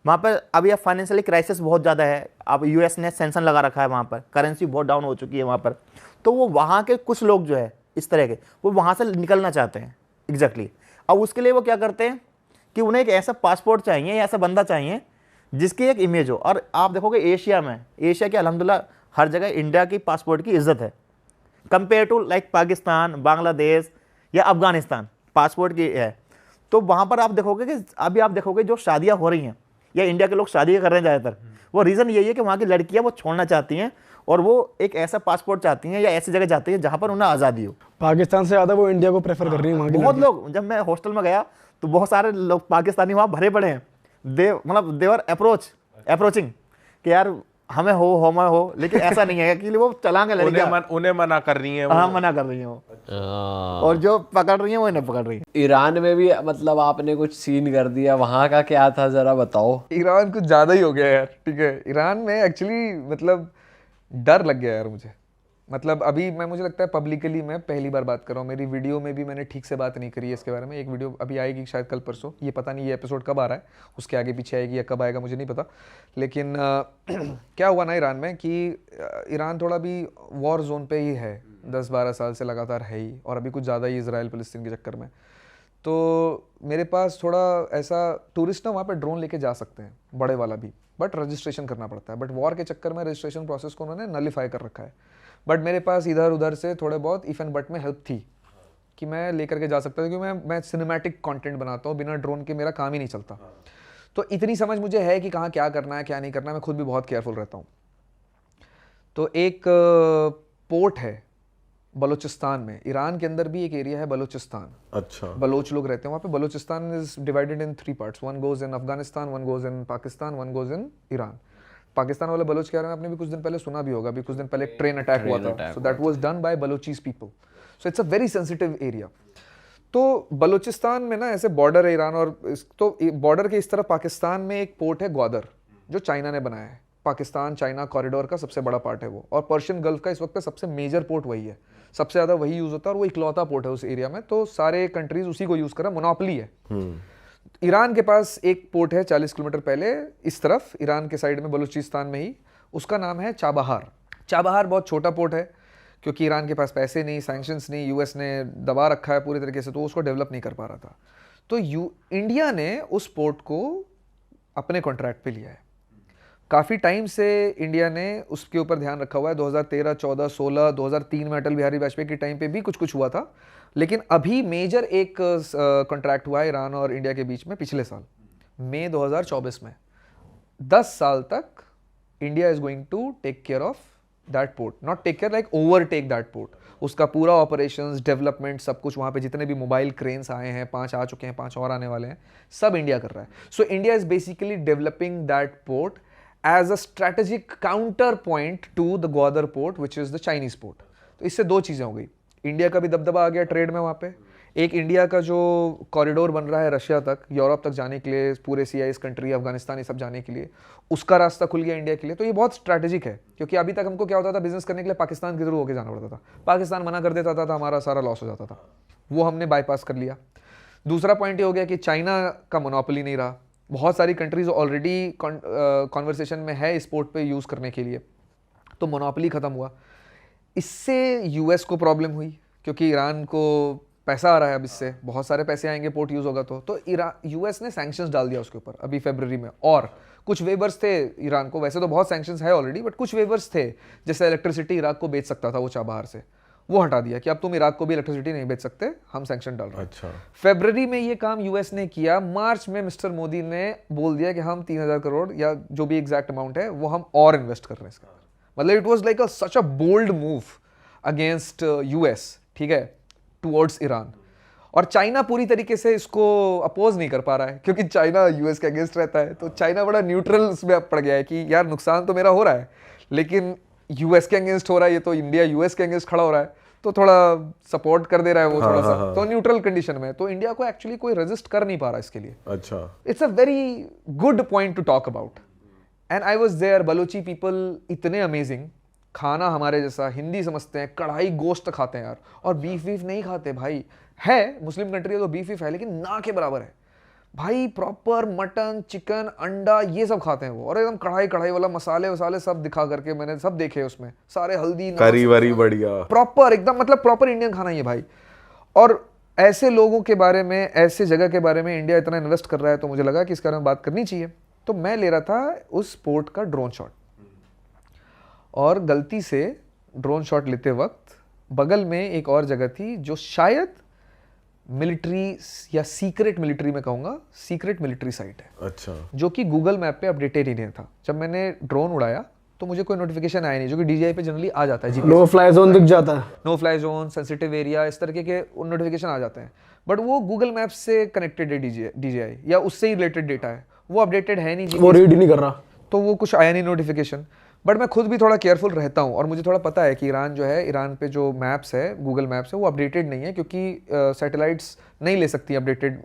वहाँ पर अभी अब फाइनेंशियली क्राइसिस बहुत ज़्यादा है। अब यूएस ने सेंसन लगा रखा है, वहाँ पर करेंसी बहुत डाउन हो चुकी है वहाँ पर। तो वो वहाँ के कुछ लोग जो है इस तरह के, वो वहाँ से निकलना चाहते हैं एग्जैक्टली। अब उसके लिए वो क्या करते हैं कि उन्हें एक ऐसा पासपोर्ट चाहिए या ऐसा बंदा चाहिए जिसकी एक इमेज हो। और आप देखोगे एशिया में, एशिया के अल्हम्दुलिल्लाह हर जगह इंडिया की पासपोर्ट की इज्जत है compare to like Pakistan, Bangladesh या अफगानिस्तान, पासपोर्ट की है। तो वहाँ पर आप देखोगे कि अभी आप देखोगे जो शादियाँ हो रही हैं या इंडिया के लोग शादियाँ कर रहे हैं ज़्यादातर, वो रीज़न यही है कि वहाँ की लड़कियाँ वो छोड़ना चाहती हैं और वो एक ऐसा पासपोर्ट चाहती हैं या ऐसी जगह जाती हैं जहाँ पर उन्हें आज़ादी हो। पाकिस्तान से ज़्यादा वो इंडिया को प्रेफर कर रही है वहाँ की बहुत लोग, जब मैं हॉस्टल में गया तो बहुत सारे लोग पाकिस्तानी वहाँ भरे पड़े हैं, दे मतलब देवर अप्रोचिंग कि यार हमें हो, लेकिन ऐसा नहीं है कि वो चलाएंगे लड़कियां, उन्हें मना कर रही है। हाँ मना कर रही है वो, और जो पकड़ रही है वो इन्हें पकड़ रही है। ईरान में भी मतलब आपने कुछ सीन कर दिया, वहाँ का क्या था जरा बताओ। ईरान कुछ ज़्यादा ही हो गया यार, ठीक है। ईरान में एक्चुअली मतलब डर लग गया यार मुझे। मतलब अभी मुझे लगता है पब्लिकली मैं पहली बार बात कर रहा हूँ, मेरी वीडियो में भी मैंने ठीक से बात नहीं करी है इसके बारे में। एक वीडियो अभी आएगी शायद कल परसों, ये पता नहीं ये एपिसोड कब आ रहा है, उसके आगे पीछे आएगी या कब आएगा मुझे नहीं पता। लेकिन क्या हुआ ना ईरान में कि ईरान थोड़ा भी वॉर जोन पे ही है, 10-12 साल से लगातार है ही, और अभी कुछ ज़्यादा ही इजराइल फ़लस्तीन के चक्कर में। तो मेरे पास थोड़ा ऐसा टूरिस्ट ना वहाँ पे ड्रोन लेके जा सकते हैं, बड़े वाला भी, बट रजिस्ट्रेशन करना पड़ता है। बट वॉर के चक्कर में रजिस्ट्रेशन प्रोसेस को उन्होंने नलीफाई कर रखा है। बट मेरे पास इधर उधर से थोड़े बहुत इफ़ एंड बट में हेल्प थी कि मैं लेकर के जा सकता था, क्योंकि मैं सिनेमैटिक कंटेंट बनाता हूँ, बिना ड्रोन के मेरा काम ही नहीं चलता। तो इतनी समझ मुझे है कि कहाँ क्या करना है क्या नहीं करना है, मैं खुद भी बहुत केयरफुल रहता हूँ। तो एक पोर्ट है बलूचिस्तान में, ईरान के अंदर भी एक एरिया है बलूचिस्तान, अच्छा, बलोच लोग रहते हैं वहाँ पे। Balochistan is divided in 3 parts, one goes in Afghanistan, one goes in Pakistan, one goes in Iran. Pakistan वाले बलोच के बारे में आपने भी कुछ दिन पहले सुना भी होगा, अभी कुछ दिन पहले एक ट्रेन अटैक हुआ था, so that was done by Balochis people, so it's a very sensitive area. तो बलूचिस्तान में ना ऐसे बॉर्डर है ईरान और तो बॉर्डर के इस तरफ पाकिस्तान में एक पोर्ट है ग्वादर, जो चाइना ने बनाया है। पाकिस्तान चाइना कॉरिडोर का सबसे बड़ा पार्ट है वो, और पर्शियन गल्फ का इस वक्त सबसे मेजर पोर्ट वही है, सबसे ज़्यादा वही यूज़ होता है, और वो इकलौता पोर्ट है उस एरिया में, तो सारे कंट्रीज उसी को यूज़ कर रहा है, मोनोपोली है। ईरान के पास एक पोर्ट है 40 किलोमीटर पहले इस तरफ, ईरान के साइड में बलूचिस्तान में ही, उसका नाम है चाबहार। चाबहार बहुत छोटा पोर्ट है, क्योंकि ईरान के पास पैसे नहीं, सैंक्शंस नहीं, यूएस ने दबा रखा है पूरी तरीके से, तो उसको डेवलप नहीं कर पा रहा था। तो इंडिया ने उस पोर्ट को अपने कॉन्ट्रैक्ट पे लिया है। काफ़ी टाइम से इंडिया ने उसके ऊपर ध्यान रखा हुआ है, 2013, 14, 16, 2003 में अटल बिहारी वाजपेयी के टाइम पे भी कुछ हुआ था, लेकिन अभी मेजर एक कॉन्ट्रैक्ट हुआ है ईरान और इंडिया के बीच में पिछले साल मई 2024 में। 10 साल तक India is going to take care of that port, not take care like overtake that port, उसका पूरा ऑपरेशंस, डेवलपमेंट, सब कुछ वहाँ पे जितने भी मोबाइल क्रेन्स आए हैं, 5 आ चुके हैं, 5 और आने वाले हैं, सब इंडिया कर रहा है। So India is basically developing that port as a strategic counterpoint to the Gwadar port, which is the Chinese port. तो इससे दो चीज़ें हो गई, इंडिया का भी दबदबा आ गया ट्रेड में वहाँ पे, एक इंडिया का जो कॉरिडोर बन रहा है रशिया तक, यूरोप तक जाने के लिए, पूरे CIS कंट्री, अफगानिस्तान, ये सब जाने के लिए, उसका रास्ता खुल गया इंडिया के लिए। तो ये बहुत स्ट्रैटेजिक है, क्योंकि अभी तक हमको क्या होता था, बिजनेस करने के लिए पाकिस्तान के थ्रू होकर जाना पड़ता था, पाकिस्तान मना कर देता था, हमारा सारा लॉस हो जाता था, वो हमने बाईपास कर लिया। दूसरा पॉइंट ये हो गया कि चाइना का मोनोपोली नहीं रहा, बहुत सारी कंट्रीज ऑलरेडी कॉन्वर्सेशन में है इस पोर्ट पे यूज़ करने के लिए, तो मोनोपोली ख़त्म हुआ। इससे यूएस को प्रॉब्लम हुई, क्योंकि ईरान को पैसा आ रहा है, अब इससे बहुत सारे पैसे आएंगे पोर्ट यूज़ होगा तो यूएस ने सैंक्शंस डाल दिया उसके ऊपर अभी फरवरी में, और कुछ वेवर्स थे ईरान को, वैसे तो बहुत सैंक्शंस है ऑलरेडी, बट कुछ वेवर्स थे, जैसे इलेक्ट्रिसिटी इराक को बेच सकता था वो चाबहार से, वो हटा दिया कि अब तुम इराक को भी इलेक्ट्रिसिटी नहीं बेच सकते, हम सैंक्शन डाल रहे हैं। अच्छा। फरवरी में ये काम यूएस ने किया, मार्च में मिस्टर मोदी ने बोल दिया कि हम 3000 करोड़ या जो भी एग्जैक्ट अमाउंट है वो हम और इन्वेस्ट कर रहे हैं इसके अंदर। मतलब it was like such a bold move against US, ठीक है, टुवर्ड्स ईरान। और चाइना पूरी तरीके से इसको अपोज नहीं कर पा रहा है, क्योंकि चाइना यूएस के अगेंस्ट रहता है, तो चाइना बड़ा न्यूट्रल उसमें पड़ गया है कि यार नुकसान तो मेरा हो रहा है, लेकिन यूएस के अगेंस्ट हो रहा है, ये तो इंडिया यूएस के अगेंस्ट खड़ा हो रहा है, तो थोड़ा सपोर्ट कर दे रहा है वो, थोड़ा सा तो न्यूट्रल कंडीशन में, तो इंडिया को एक्चुअली कोई रेजिस्ट कर नहीं पा रहा इसके लिए। अच्छा, it's a very good point to talk about, and I was there. Balochi people इतने अमेजिंग, खाना हमारे जैसा, हिंदी समझते हैं, कढ़ाई गोश्त खाते हैं यार, और बीफ वीफ नहीं खाते भाई, है मुस्लिम कंट्री है तो बीफ वीफ है, लेकिन ना के बराबर है भाई, प्रॉपर मटन, चिकन, अंडा, ये सब खाते हैं वो, और एकदम कढ़ाई वाला, मसाले वसाले सब दिखा करके मैंने सब देखे उसमें, सारे हल्दी, करी वरी बढ़िया, प्रॉपर एकदम, मतलब प्रॉपर इंडियन खाना ही है भाई। और ऐसे लोगों के बारे में, ऐसे जगह के बारे में इंडिया इतना इन्वेस्ट कर रहा है, तो मुझे लगा कि इसके बारे में बात करनी चाहिए। तो मैं ले रहा था उस पोर्ट का ड्रोन शॉट, और गलती से ड्रोन शॉट लेते वक्त बगल में एक और जगह थी जो शायद मिलिट्री या सीक्रेट मिलिट्री, में कहूँगा सीक्रेट मिलिट्री साइट है, अच्छा, जो कि गूगल मैप पे अपडेटेड ही नहीं था। जब मैंने ड्रोन उड़ाया तो मुझे कोई नोटिफिकेशन आया नहीं, जो कि DJI पे जनरली आ जाता है, नो फ्लाई जोन दिख जाता है, no fly zone, sensitive area, इस तरीके के नोटिफिकेशन आ जाते हैं। बट वो गूगल मैप्स से कनेक्टेड है DJI या उससे ही रिलेटेड डेटा है, वो अपडेटेड है नहीं वो रीड ही नहीं कर रहा। तो वो कुछ आया नहीं नोटिफिकेशन। बट मैं खुद भी थोड़ा केयरफुल रहता हूँ और मुझे थोड़ा पता है कि ईरान जो है, ईरान पे जो मैप्स है, गूगल मैप्स है, वो अपडेटेड नहीं है क्योंकि सैटेलाइट्स नहीं ले सकती अपडेटेड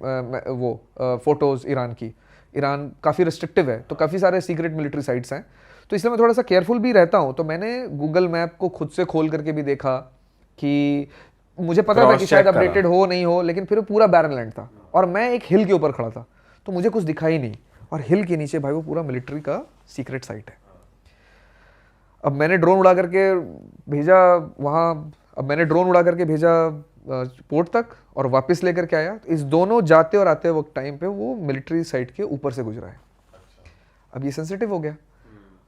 वो फोटोज़ ईरान की। ईरान काफ़ी रिस्ट्रिक्टिव है, तो काफ़ी सारे सीक्रेट मिलिट्री साइट्स हैं, तो इसलिए मैं थोड़ा सा केयरफुल भी रहता हूँ। तो मैंने गूगल मैप को खुद से खोल करके भी देखा कि मुझे पता था कि शायद अपडेटेड हो नहीं हो, लेकिन फिर पूरा बैरन लैंड था और मैं एक हिल के ऊपर खड़ा था, तो मुझे कुछ दिखा ही नहीं। और हिल के नीचे भाई वो पूरा मिलिट्री का सीक्रेट साइट है। अब मैंने ड्रोन उड़ा करके भेजा वहाँ, पोर्ट तक और वापस लेकर के आया। तो इस दोनों जाते और आते वक्त टाइम पे वो मिलिट्री साइट के ऊपर से गुजरा है। अब ये सेंसिटिव हो गया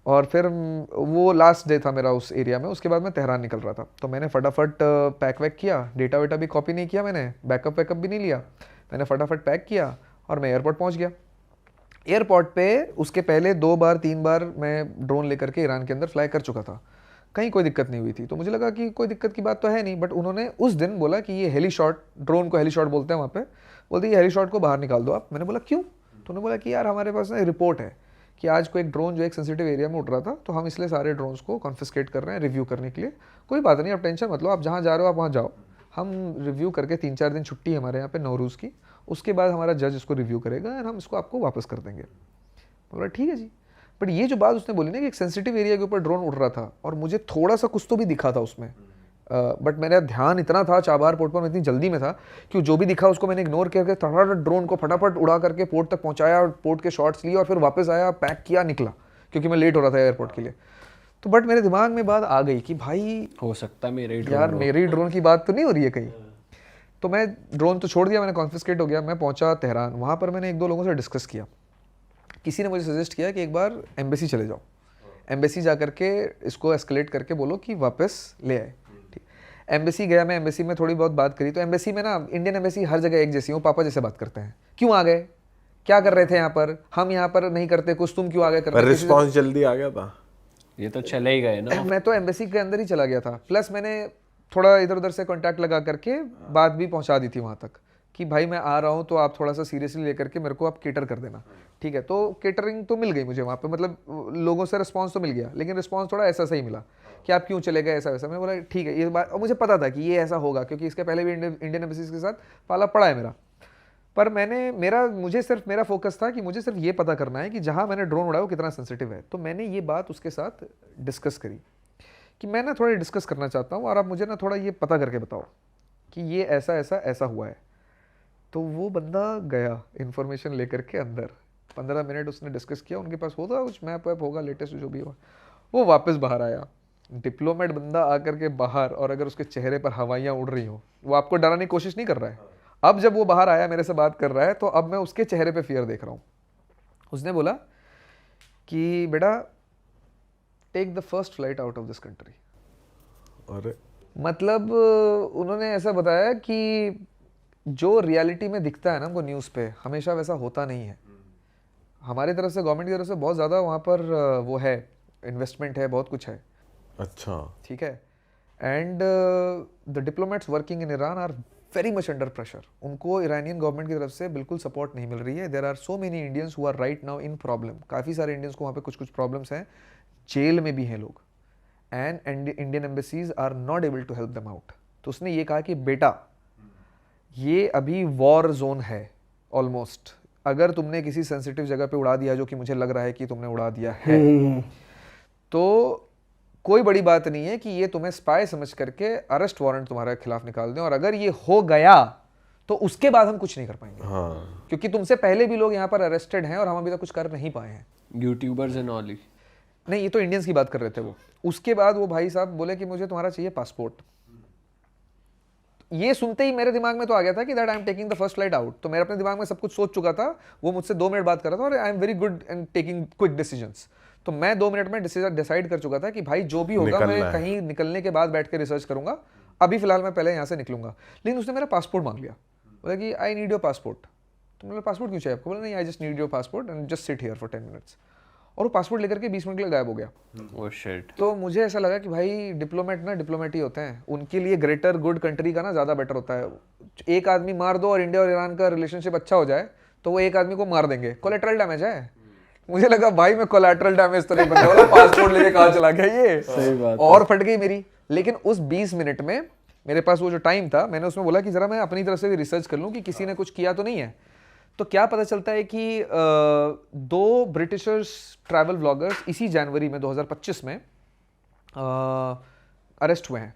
और फिर वो लास्ट डे था मेरा उस एरिया में। उसके बाद मैं तेहरान निकल रहा था, तो मैंने फटाफट पैक वैक किया, डेटा वेटा भी कॉपी नहीं किया मैंने, बैकअप वैकअप भी नहीं लिया, मैंने फटाफट पैक किया और मैं एयरपोर्ट पहुंच गया। एयरपोर्ट पे उसके पहले 2 बार 3 बार मैं ड्रोन लेकर के ईरान के अंदर फ्लाई कर चुका था, कहीं कोई दिक्कत नहीं हुई थी, तो मुझे लगा कि कोई दिक्कत की बात तो है नहीं। बट उन्होंने उस दिन बोला कि ये हेली शॉट, ड्रोन को हेली शॉट बोलते हैं वहाँ पे, बोलते ये हेली शॉट को बाहर निकाल दो आप। मैंने बोला क्यों? तो उन्होंने बोला कि यार हमारे पास ना रिपोर्ट है कि आज को एक ड्रोन जो एक सेंसिटिव एरिया में उड़ रहा था, तो हम इसलिए सारे ड्रोन्स को कॉन्फिस्केट कर रहे हैं रिव्यू करने के लिए। कोई बात नहीं, आप टेंशन मत लो, आप जहाँ जा रहे हो आप वहाँ जाओ, हम रिव्यू करके 3-4 दिन छुट्टी है हमारे यहाँ पे नौरूज़ की, उसके बाद हमारा जज इसको रिव्यू करेगा और हम इसको आपको वापस कर देंगे। बोला ठीक है जी। बट ये जो बात उसने बोली ना कि एक सेंसिटिव एरिया के ऊपर ड्रोन उड़ रहा था और मुझे थोड़ा सा कुछ तो भी दिखा था उसमें, बट मेरा ध्यान इतना था चाबार पोर्ट पर, मैं इतनी जल्दी में था कि जो भी दिखा उसको मैंने इग्नोर करके फटाफट ड्रोन को फटाफट उड़ा करके पोर्ट तक पहुंचाया, पोर्ट के शॉट्स लिए और फिर वापस आया, पैक किया, निकला, क्योंकि मैं लेट हो रहा था एयरपोर्ट के लिए। तो बट मेरे दिमाग में बात आ गई कि भाई हो सकता है मेरे यार मेरी ड्रोन की बात तो नहीं हो रही है कहीं। तो मैं ड्रोन तो छोड़ दिया, मैंने कॉन्फिस्केट हो गया, मैं पहुंचा तेहरान। वहाँ पर मैंने 1-2 लोगों से डिस्कस किया, किसी ने मुझे सजेस्ट किया कि एक बार एम्बेसी चले जाओ, एम्बेसी जा करके इसको एस्केलेट करके बोलो कि वापस ले आए। ठीक, एम्बेसी गया मैं, एम्बेसी में थोड़ी बहुत बात करी। तो एम्बेसी में ना, इंडियन एम्बेसी हर जगह एक जैसी, वो पापा जैसे बात करते हैं, क्यों आ गए, क्या कर रहे थे यहाँ पर, हम यहाँ पर नहीं करते कुछ, तुम क्यों आ गए करते। रिस्पॉन्स जल्दी आ गया था, ये तो चले ही गए ना। मैं तो एम्बेसी के अंदर ही चला गया था, प्लस मैंने थोड़ा इधर उधर से कॉन्टैक्ट लगा करके बात भी पहुँचा दी थी वहाँ तक कि भाई मैं आ रहा हूँ, तो आप थोड़ा सा सीरियसली लेकर के मेरे को आप केटर कर देना। ठीक है, तो केटरिंग तो मिल गई मुझे वहाँ पे, मतलब लोगों से रिस्पांस तो मिल गया, लेकिन रिस्पांस थोड़ा ऐसा सही मिला कि आप क्यों चले गए, ऐसा वैसा। मैं बोला ठीक है, ये बात, और मुझे पता था कि ये ऐसा होगा क्योंकि इसके पहले भी इंडियन एम्बेसीज के साथ पाला पड़ा है मेरा। पर मुझे सिर्फ मेरा फोकस था कि मुझे सिर्फ ये पता करना है कि जहाँ मैंने ड्रोन उड़ाया वो कितना सेंसिटिव है। तो मैंने ये बात उसके साथ डिस्कस करी कि मैं ना थोड़ा डिस्कस करना चाहता हूँ और आप मुझे ना थोड़ा ये पता करके बताओ कि ये ऐसा ऐसा ऐसा हुआ है। तो वो बंदा गया इन्फॉर्मेशन लेकर के अंदर, 15 मिनट उसने डिस्कस किया, उनके पास होगा कुछ मैप वैप होगा लेटेस्ट जो भी हुआ, वो वापस बाहर आया। डिप्लोमेट बंदा आकर के बाहर, और अगर उसके चेहरे पर हवाइयाँ उड़ रही हो, वो आपको डराने की कोशिश नहीं कर रहा है। अब जब वो बाहर आया मेरे से बात कर रहा है, तो अब मैं उसके चेहरे पे फियर देख रहा हूँ। उसने बोला कि बेटा take the first flight out of this country. अरे मतलब उन्होंने ऐसा बताया कि जो रियलिटी में दिखता है ना हमको न्यूज़ पे, हमेशा वैसा होता नहीं है। हमारी तरफ से, गवर्नमेंट की तरफ से बहुत ज़्यादा वहाँ पर वो है, इन्वेस्टमेंट है, बहुत कुछ है। अच्छा, ठीक है। And the diplomats working in Iran are very much under pressure. उनको ईरानियन गवर्नमेंट की तरफ से बिल्कुल सपोर्ट नहीं मिल रही है। There are so many Indians who are right now in problem. काफ़ी सारे इंडियंस को वहाँ पे कुछ कुछ प्रॉब्लम्स हैं, जेल में भी हैं लोग, and Indian embassies are not able to help them out. तो उसने ये कहा कि बेटा ये अभी वॉर जोन है ऑलमोस्ट। अगर तुमने किसी सेंसिटिव जगह पे उड़ा दिया, जो कि मुझे लग रहा है कि तुमने उड़ा दिया है, तो कोई बड़ी बात नहीं है कि ये तुम्हें स्पाई समझ करके अरेस्ट वारंट तुम्हारे खिलाफ निकाल दें, और अगर ये हो गया तो उसके बाद हम कुछ नहीं कर पाएंगे। हाँ, क्योंकि तुमसे पहले भी लोग यहाँ पर अरेस्टेड हैं और हम अभी तक कुछ कर नहीं पाए हैं। YouTubers and all. नहीं, ये तो इंडियंस की बात कर रहे थे वो। उसके बाद वो भाई साहब बोले कि मुझे तुम्हारा चाहिए पासपोर्ट। ये सुनते ही मेरे दिमाग में तो आ गया था कि that I am taking the first flight out. तो मेरे अपने दिमाग में सब कुछ सोच चुका था। वो मुझसे 2 मिनट बात कर रहा था और I am very good in taking quick decisions. तो मैं 2 मिनट में डिसाइड कर चुका था कि भाई जो भी होगा मैं कहीं निकलने के बाद बैठ के रिसर्च करूंगा। अभी फिलहाल मैं पहले यहाँ से निकलूंगा। लेकिन उसने मेरा पासपोर्ट मांग लिया, बोला कि आई नीड योर पासपोर्ट। तो मैंने पासपोर्ट क्यों चाहिए आपको? बोला नहीं, I just need your passport and just sit here for 10 minutes. और वो पासपोर्ट लेकर के 20 मिनट के लिए गायब हो गया। Oh shit. तो मुझे ऐसा लगा कि भाई डिप्लोमेट ना डिप्लोमेट ही होते हैं, उनके लिए ग्रेटर गुड कंट्री का ना ज़्यादा बेटर होता है। एक आदमी मार दो और इंडिया और ईरान का रिलेशनशिप अच्छा हो जाए तो वो एक आदमी को मार देंगे, कोलेटरल डैमेज है। मुझे लगा भाई मैं कोलेटरल डैमेज तो नहीं बनने वाला, पासपोर्ट लेके कहाँ चला गया ये, सही बात और फट गई मेरी। लेकिन उस 20 मिनट में मेरे पास वो जो टाइम था, मैंने उसमें बोला कि जरा मैं अपनी तरफ से भी रिसर्च कर लूँ कि किसी ने कुछ किया तो नहीं है। तो क्या पता चलता है कि 2 ब्रिटिशर्स ट्रैवल व्लॉगर्स इसी जनवरी में 2025 में अरेस्ट हुए हैं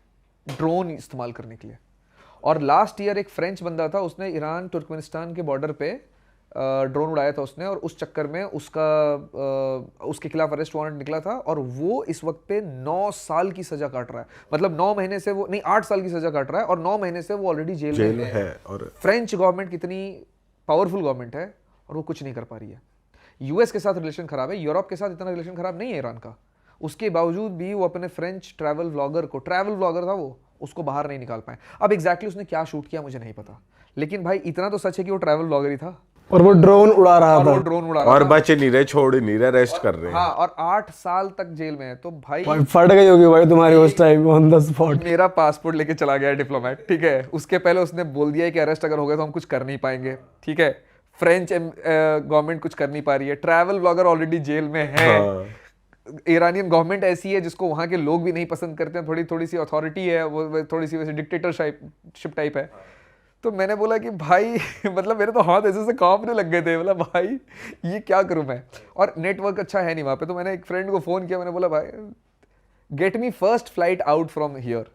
ड्रोन इस्तेमाल करने के लिए। और लास्ट ईयर एक फ्रेंच बंदा था, उसने ईरान तुर्कमेनिस्तान के बॉर्डर पे ड्रोन उड़ाया था उसने, और उस चक्कर में उसके खिलाफ अरेस्ट वारंट निकला था, और वो इस वक्त पे 9 साल की सजा काट रहा है। मतलब 9 महीने से वो नहीं, 8 साल की सजा काट रहा है, और 9 महीने से वो ऑलरेडी जेल में है। और फ्रेंच गवर्नमेंट कितनी पावरफुल गवर्नमेंट है और वो कुछ नहीं कर पा रही है। यूएस के साथ रिलेशन खराब है, यूरोप के साथ इतना रिलेशन खराब नहीं है ईरान का, उसके बावजूद भी वो अपने फ्रेंच ट्रैवल व्लॉगर था वो, उसको बाहर नहीं निकाल पाए। अब एग्जैक्टली उसने क्या शूट किया मुझे नहीं पता, लेकिन भाई इतना तो सच है कि वो ट्रैवल व्लॉगर ही था और वो ड्रोन उड़ा रहा और था। वो ड्रोन उड़ा रहा और था। बचे नहीं रहे, छोड़ ही नहीं रहे, रेस्ट कर रहे हैं। हाँ, और 8 साल तक जेल में है। तो भाई भाई फट गई होगी भाई तुम्हारी उस टाइम ऑन द स्पॉट। मेरा पासपोर्ट लेके चला गया डिप्लोमेट, ठीक है। उसके पहले उसने बोल दिया है कि अरेस्ट अगर हो गया तो हम कुछ कर नहीं पाएंगे, ठीक है। फ्रेंच गवर्नमेंट कुछ कर नहीं पा रही है, ट्रैवल ब्लॉगर ऑलरेडी जेल में है। ईरानियन गवर्नमेंट ऐसी है जिसको वहाँ के लोग भी नहीं पसंद करते हैं, थोड़ी सी अथॉरिटी है, वो थोड़ी सी वैसे डिक्टेटरशिप टाइप है। तो मैंने बोला कि भाई मतलब मेरे तो हाथ ऐसे से कांपने लग गए थे, बोला भाई ये क्या करूं मैं। और नेटवर्क अच्छा है नहीं वहाँ पे, तो मैंने एक फ्रेंड को फ़ोन किया, मैंने बोला भाई get me first flight out from here.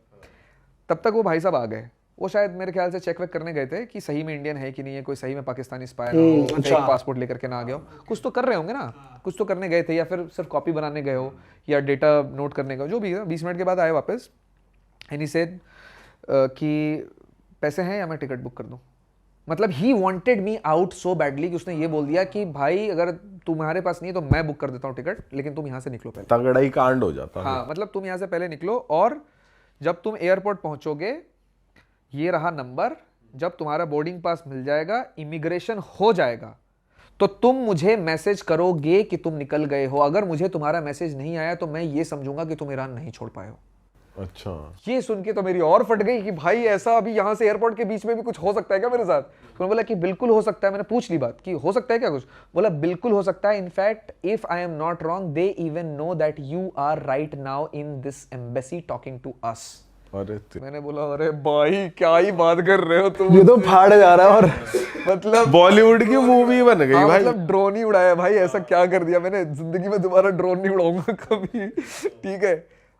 तब तक वो भाई साहब आ गए, वो शायद मेरे ख्याल से चेक वेक करने गए थे कि सही में इंडियन है कि नहीं है, कोई सही में पाकिस्तानी स्पाई ना हो, फेक पासपोर्ट लेकर के ना आ गया हो। कुछ तो कर रहे होंगे ना, कुछ तो करने गए थे, या फिर सिर्फ कॉपी बनाने गए हो या डेटा नोट करने गए हो, जो भी है। 20 मिनट के बाद आए वापस, एंड ही सेड कि पैसे हैं या मैं टिकट बुक कर दूं। मतलब he wanted me out so badly कि उसने ये बोल दिया कि भाई अगर तुम्हारे पास नहीं है तो मैं बुक कर देता हूँ टिकट, लेकिन तुम यहाँ से निकलो पहले। तगड़ा ही कांड हो जाता है। हाँ, मतलब तुम यहाँ से पहले निकलो, और जब तुम एयरपोर्ट पहुंचोगे, ये रहा नंबर, जब तुम्हारा बोर्डिंग पास मिल जाएगा, इमिग्रेशन हो जाएगा, तो तुम मुझे मैसेज करोगे कि तुम निकल गए हो। अगर मुझे तुम्हारा मैसेज नहीं आया तो मैं ये समझूंगा कि तुम ईरान नहीं छोड़ पाए हो। अच्छा, ये सुन के तो मेरी और फट गई कि भाई ऐसा अभी यहाँ से एयरपोर्ट के बीच में भी कुछ हो सकता है क्या मेरे साथ। तो बोला कि बिल्कुल हो सकता है। मैंने पूछ ली बात कि हो सकता है क्या कुछ, बोला बिल्कुल हो सकता है। In fact if I am not wrong, they even know that you are right now in this embassy talking to us. अरे मैंने बोला अरे भाई क्या ही बात कर रहे हो तुम, ये तो फाड़ जा रहा है। और मतलब बॉलीवुड की मूवी बन गई हाँ, भाई। मतलब ड्रोन ही उड़ाया भाई, ऐसा क्या कर दिया मैंने, जिंदगी में दोबारा ड्रोन नहीं उड़ाऊंगा कभी, ठीक है।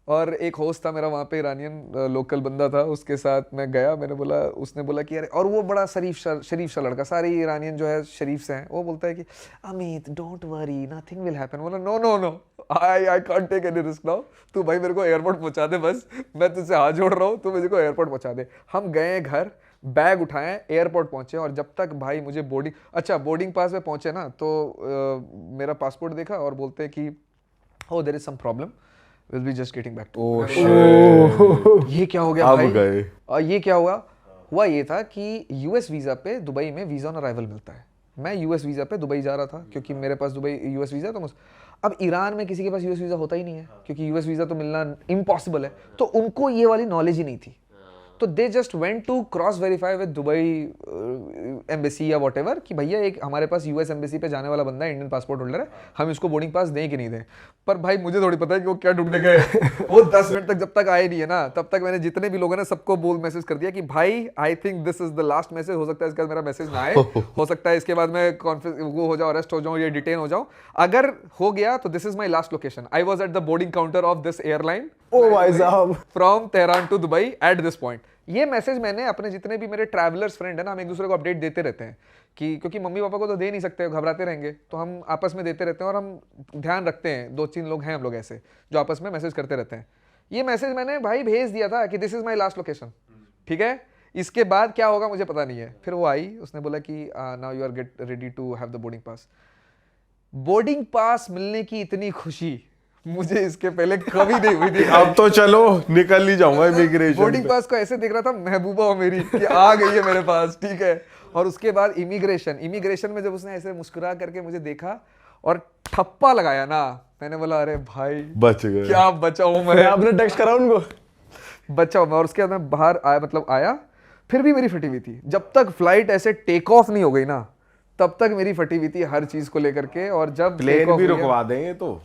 और एक होस्ट था मेरा वहाँ पे, ईरानियन लोकल बंदा था, उसके साथ मैं गया। मैंने बोला, उसने बोला कि अरे, और वो बड़ा शरीफ सा लड़का, सारे ईरानियन जो है शरीफ से हैं। वो बोलता है कि Amit don't worry, nothing will happen. बोला no no no, I can't take any risk now. तू भाई मेरे को एयरपोर्ट पहुँचा दे, बस मैं तुझसे हाथ जोड़ रहा हूँ, तू मुझे को एयरपोर्ट पहुँचा दे। हम गए घर, बैग उठाए, एयरपोर्ट पहुंचे, और जब तक भाई मुझे बोर्डिंग पास में पहुंचे ना, तो मेरा पासपोर्ट देखा और बोलते हैं कि oh there is some problem, we'll be just getting back to you। ये क्या हो गया अब भाई? गए। और ये क्या हुआ ये था कि यूएस वीज़ा पे दुबई में वीज़ा ऑन अराइवल मिलता है। मैं यूएस वीज़ा पे दुबई जा रहा था क्योंकि मेरे पास दुबई यूएस वीज़ा है। तो अब ईरान में किसी के पास यूएस वीज़ा होता ही नहीं है क्योंकि यूएस वीज़ा तो मिलना इम्पॉसिबल है। तो उनको ये वाली नॉलेज ही नहीं थी। तो they just went to cross verify with Dubai embassy या वॉट एवर कि भैया एक हमारे पास यूएस एम्बेसी पे जाने वाला बंदा है, इंडियन पासपोर्ट होल्डर है, हम इसको बोर्डिंग पास दें कि नहीं दें। पर भाई मुझे थोड़ी पता है कि वो क्या ढूंढने गए। वो 10 मिनट तक जब तक आए नहीं है ना, तब तक मैंने जितने भी लोगों ने सबको मैसेज कर दिया कि भाई I think this is the last message, हो सकता है इसके बाद मेरा मैसेज ना आए, हो सकता है इसके बाद मैं वो हो जाऊँ, अरेस्ट हो जाऊँ या डिटेन हो जाऊँ। अगर हो गया तो this is my last location. I was at the boarding counter of this airline ओ भाई साहब, from Tehran to Dubai at this point. ये मैसेज मैंने अपने जितने भी मेरे ट्रैवलर्स फ्रेंड है ना, हम एक दूसरे को अपडेट देते रहते हैं कि क्योंकि मम्मी पापा को तो दे नहीं सकते, घबराते रहेंगे, तो हम आपस में देते रहते हैं और हम ध्यान रखते हैं। 2-3 लोग हैं हम लोग ऐसे जो आपस में मैसेज करते रहते हैं। ये मैसेज मैंने भाई भेज दिया था कि this is my last location, ठीक है, इसके बाद क्या होगा मुझे पता नहीं है। फिर वो आई, उसने बोला कि now you are get ready to have the boarding pass. Boarding pass मिलने की इतनी खुशी मुझे इसके पहले कभी नहीं हुई थी। अब तो चलो निकल ही जाऊंगा इमिग्रेशन। बोर्डिंग पास को ऐसे देख रहा था महबूबा हो मेरी कि आ गई है मेरे पास, ठीक है। और उसके बाद इमिग्रेशन में जब उसने ऐसे मुस्कुरा करके मुझे देखा और ठप्पा लगाया ना, मैंने बोला अरे भाई बच गए। क्या बचाऊं मैं, आपने टेक्स्ट करा उनको? बचाऊं मैं। और उसके बाद मैं बाहर आया, मतलब आया, फिर भी मेरी फटी हुई थी। जब तक फ्लाइट ऐसे टेक ऑफ नहीं हो गई ना, तब तक मेरी फटी हुई थी हर चीज को लेकर के। और जब प्लेन भी रुकवा देंगे तो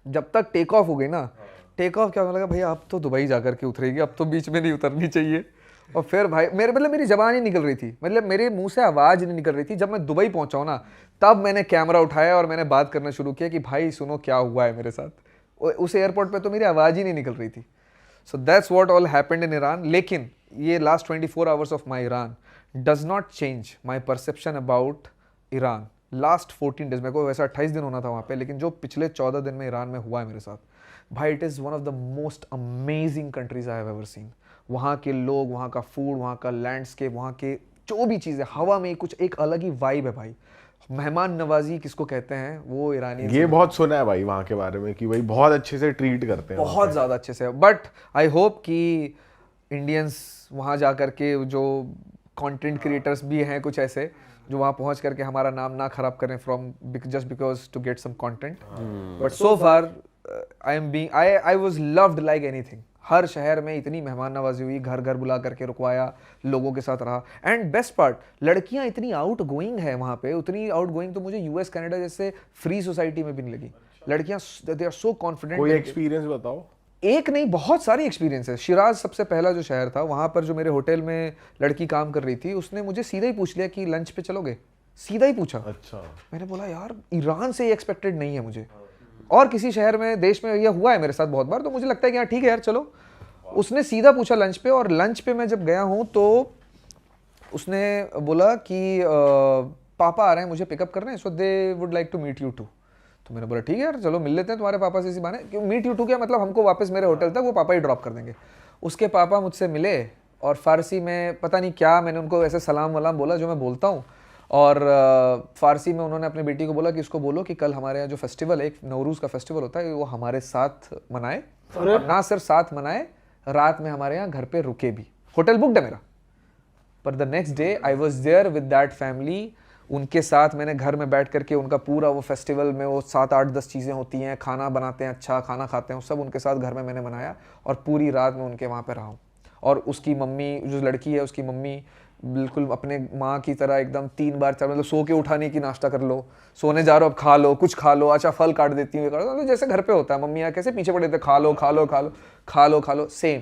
जब तक टेक ऑफ हो गई ना, टेक ऑफ क्या होने लगा, भैया अब तो दुबई जाकर के उतरेगी, अब तो बीच में नहीं उतरनी चाहिए। और फिर भाई मेरी जबान ही निकल रही थी, मतलब मेरे मुंह से आवाज़ नहीं निकल रही थी। जब मैं दुबई पहुंचा हूं ना, तब मैंने कैमरा उठाया और मैंने बात करना शुरू किया कि भाई सुनो क्या हुआ है मेरे साथ। उस एयरपोर्ट पे तो मेरी आवाज़ ही नहीं निकल रही थी। So that's what all happened in Iran. लेकिन ये last 24 hours of my Iran does not change my perception about Iran. Last 14 days, मेरे को वैसे 28 दिन होना था वहाँ पे, लेकिन जो पिछले 14 दिन में ईरान में हुआ है मेरे साथ, भाई it is one of the most amazing countries I have ever seen. वहाँ के लोग, वहाँ का फूड, वहाँ का लैंडस्केप, वहाँ के जो भी चीज़ें, हवा में कुछ एक अलग ही वाइब है भाई। मेहमान नवाजी किसको कहते हैं, वो ईरानी ये बहुत सुना है भाई वहाँ के बारे में कि भाई बहुत अच्छे से ट्रीट करते हैं, बहुत ज़्यादा अच्छे से। बट आई होप कि इंडियंस वहाँ जा कर के, जो कंटेंट क्रिएटर्स भी हैं कुछ ऐसे, जो वहाँ पहुँच करके हमारा नाम ना खराब करें from just because to get some content. But so far I was loved like anything. हर शहर में इतनी मेहमान नवाजी हुई, घर घर बुला करके रुकवाया, लोगों के साथ रहा। एंड बेस्ट पार्ट, लड़कियां इतनी आउट गोइंग है वहाँ पे, उतनी आउट गोइंग तो मुझे यूएस कनाडा जैसे फ्री सोसाइटी में भी नहीं लगी। लड़कियां दे आर सो कॉन्फिडेंट। कोई एक्सपीरियंस बताओ। एक नहीं, बहुत सारे एक्सपीरियंस है। शिराज सबसे पहला जो शहर था, वहाँ पर जो मेरे होटल में लड़की काम कर रही थी, उसने मुझे सीधा ही पूछ लिया कि लंच पे चलोगे, सीधा ही पूछा। अच्छा। मैंने बोला यार ईरान से ये एक्सपेक्टेड नहीं है मुझे, और किसी शहर में, देश में ये हुआ है मेरे साथ बहुत बार, तो मुझे लगता है कि हाँ ठीक है यार चलो। उसने सीधा पूछा लंच पे, और लंच पे मैं जब गया हूँ तो उसने बोला कि पापा आ रहे हैं मुझे पिकअप करने, so they would like to meet you too. तो मैंने बोला ठीक है यार चलो मिल लेते हैं तुम्हारे पापा से इसी बहाने। क्यों मीट यू टू क्या मतलब, हमको वापस मेरे होटल तक वो पापा ही ड्रॉप कर देंगे। उसके पापा मुझसे मिले और फारसी में पता नहीं क्या, मैंने उनको ऐसे सलाम वलाम बोला जो मैं बोलता हूँ, और फारसी में उन्होंने अपनी बेटी को बोला कि इसको बोलो कि कल हमारे यहाँ जो फेस्टिवल है, एक नवरूज़ का फेस्टिवल होता है, वो हमारे साथ मनाए, और ना सिर्फ साथ मनाए, रात में हमारे यहाँ घर पे रुके भी। होटल बुकड है मेरा, पर the next day I was there with that family. उनके साथ मैंने घर में बैठ करके उनका पूरा वो फेस्टिवल में वो 7, 8, 10 चीज़ें होती हैं, खाना बनाते हैं, अच्छा खाना खाते हैं, सब उनके साथ घर में मैंने बनाया, और पूरी रात में उनके वहाँ पे रहा हूँ। और उसकी मम्मी, जो लड़की है उसकी मम्मी बिल्कुल अपने माँ की तरह एकदम 3 बार 4, मतलब सो के उठाने की, नाश्ता कर लो, सोने जा रहे हो अब खा लो, कुछ खा लो, अच्छा फल काट देती हूँ, तो जैसे घर पे होता है, मम्मी यहाँ कैसे पीछे पड़े थे, खा लो खा लो खा लो खा लो खा लो, सेम